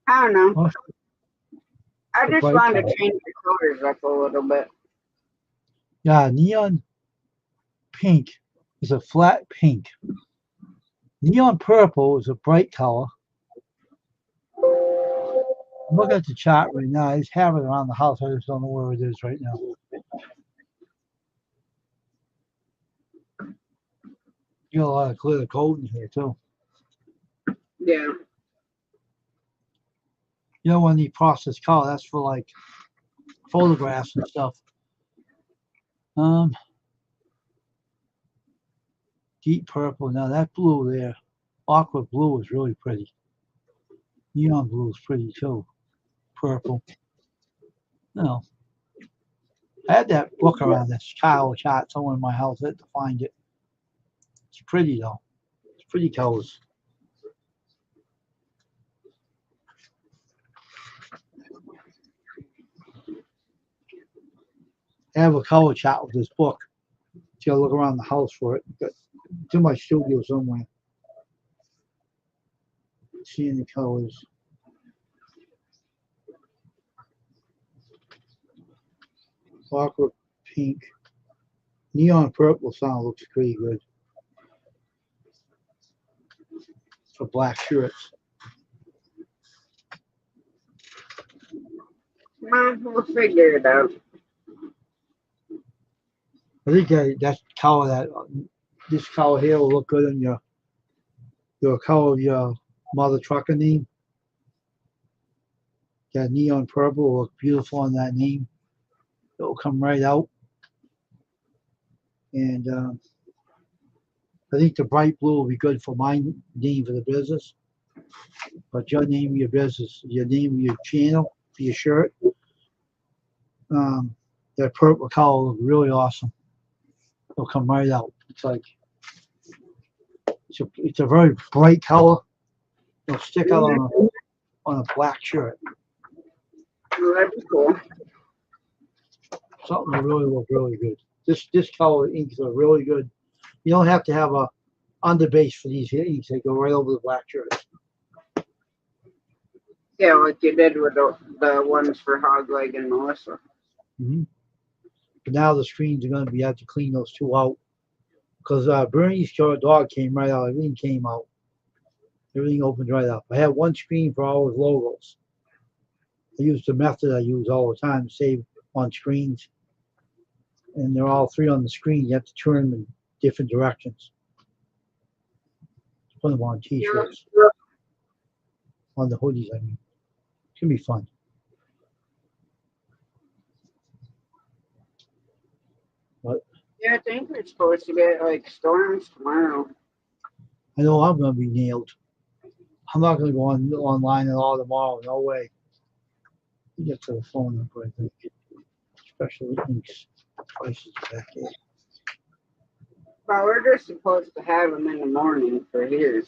I don't know. I just wanted to change the colors up a little bit. yeah, neon pink is a flat pink. Neon purple is a bright color. I'm looking at the chart right now. I just have it around the house. I just don't know where it is right now. You got a lot of clear code in here too. Yeah. You know when you process color, that's for like photographs and stuff. Deep purple. Now that blue there, aqua blue is really pretty. Neon blue is pretty too. Purple. No. I had that book around this child chart somewhere in my house. I had to find it. It's pretty though. It's pretty colors. I have a color chart with this book. You gotta look around the house for it. It's in my studio somewhere. Seeing the colors. Aqua pink. Neon purple sound looks pretty good for black shirts. We'll figure it out. I think that color, this color here will look good in your color of your mother trucker name. That neon purple will look beautiful on that name. It'll come right out. And I think the bright blue will be good for my name for the business. But your name of your business, your name of your channel for your shirt, that purple color will look really awesome. It'll come right out. It's like it's a very bright color. It'll stick out on a black shirt. Well, that'd be cool. Something will really look really good. This color inks are really good. You don't have to have a underbase for these inks. They go right over the black shirts. Yeah, like you did with the ones for Hogleg and Melissa. Mm-hmm. But now the screens are going to be have to clean those two out because Bernie's dog came right out. Everything came out. Everything opened right up. I had one screen for all his logos. I used the method I use all the time to save on screens. And they're all three on the screen. You have to turn them in different directions. Put them on t-shirts. On the hoodies, I mean. It's going to be fun. But Yeah, I think we're supposed to get like storms tomorrow. I know I'm going to be nailed. I'm not going to go online at all tomorrow. No way. Get to the phone number, I think. Special inks prices back there. Well, we're just supposed to have them in the morning for here.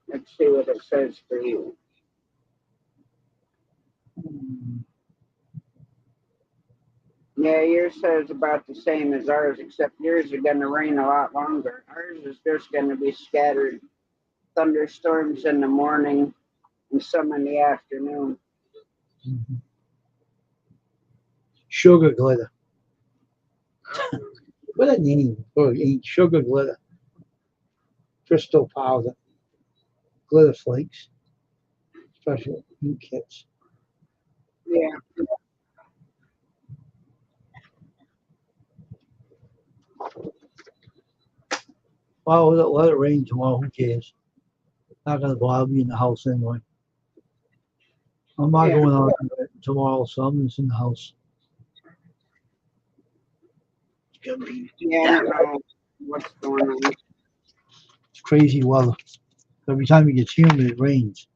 Let's see what it says for you. Yeah, yours says about the same as ours, except yours are going to rain a lot longer. Ours is just going to be scattered thunderstorms in the morning and some in the afternoon. Mm-hmm. Sugar glitter. What a name for sugar glitter. Crystal powder. Glitter flakes. Special ink kits. Yeah. Well, let it rain tomorrow. Who cares? Not going to bother me in the house anyway. I'm not going out tomorrow, so I'm just in the house. It's going to be Yeah, I don't know what's going on. It's crazy weather. Every time it gets humid, it rains.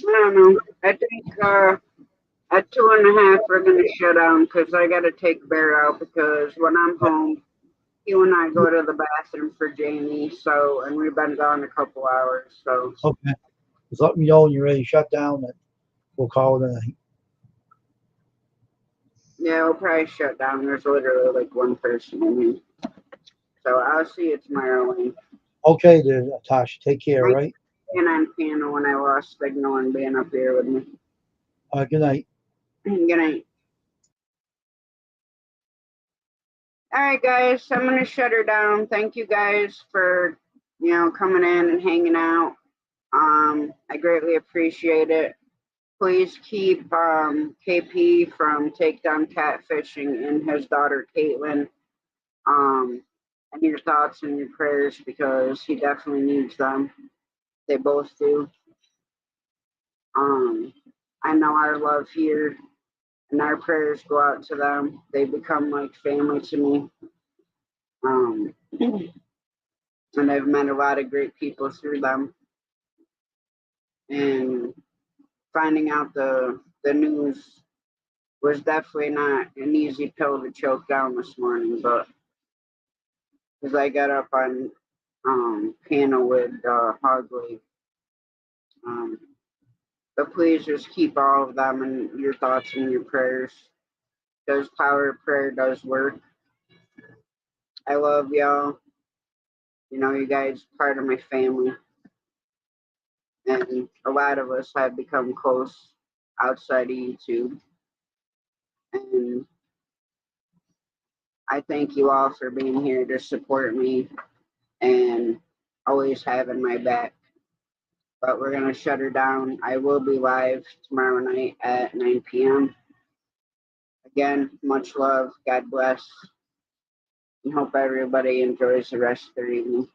I don't know. I think at 2:30 we're gonna shut down because I gotta take Bear out because when I'm home, you and I go to the bathroom for Jamie. So and we've been gone a couple hours. So Okay. Just let me know when you're ready to shut down, and we'll call it a night. yeah, we'll probably shut down. There's literally like one person in here. So I'll see you tomorrow. Wayne. Okay, then, Tasha. Take care, all right? And on piano when I lost signal and being up here with me. Good night. Good night. All right, guys. I'm gonna shut her down. Thank you guys for coming in and hanging out. I greatly appreciate it. Please keep KP from Takedown Catfishing and his daughter Caitlin and your thoughts and your prayers because he definitely needs them. They both do. I know our love here and our prayers go out to them. They become like family to me. And I've met a lot of great people through them. and finding out the news was definitely not an easy pill to choke down this morning, but as I got up on panel with Hogley, but please just keep all of them in your thoughts and your prayers, because power of prayer does work. I love y'all. You know, you guys part of my family, and a lot of us have become close outside of YouTube. And I thank you all for being here to support me and always having my back. But we're gonna shut her down. I will be live tomorrow night at 9 p.m. Again, much love. God bless. And hope everybody enjoys the rest of their evening.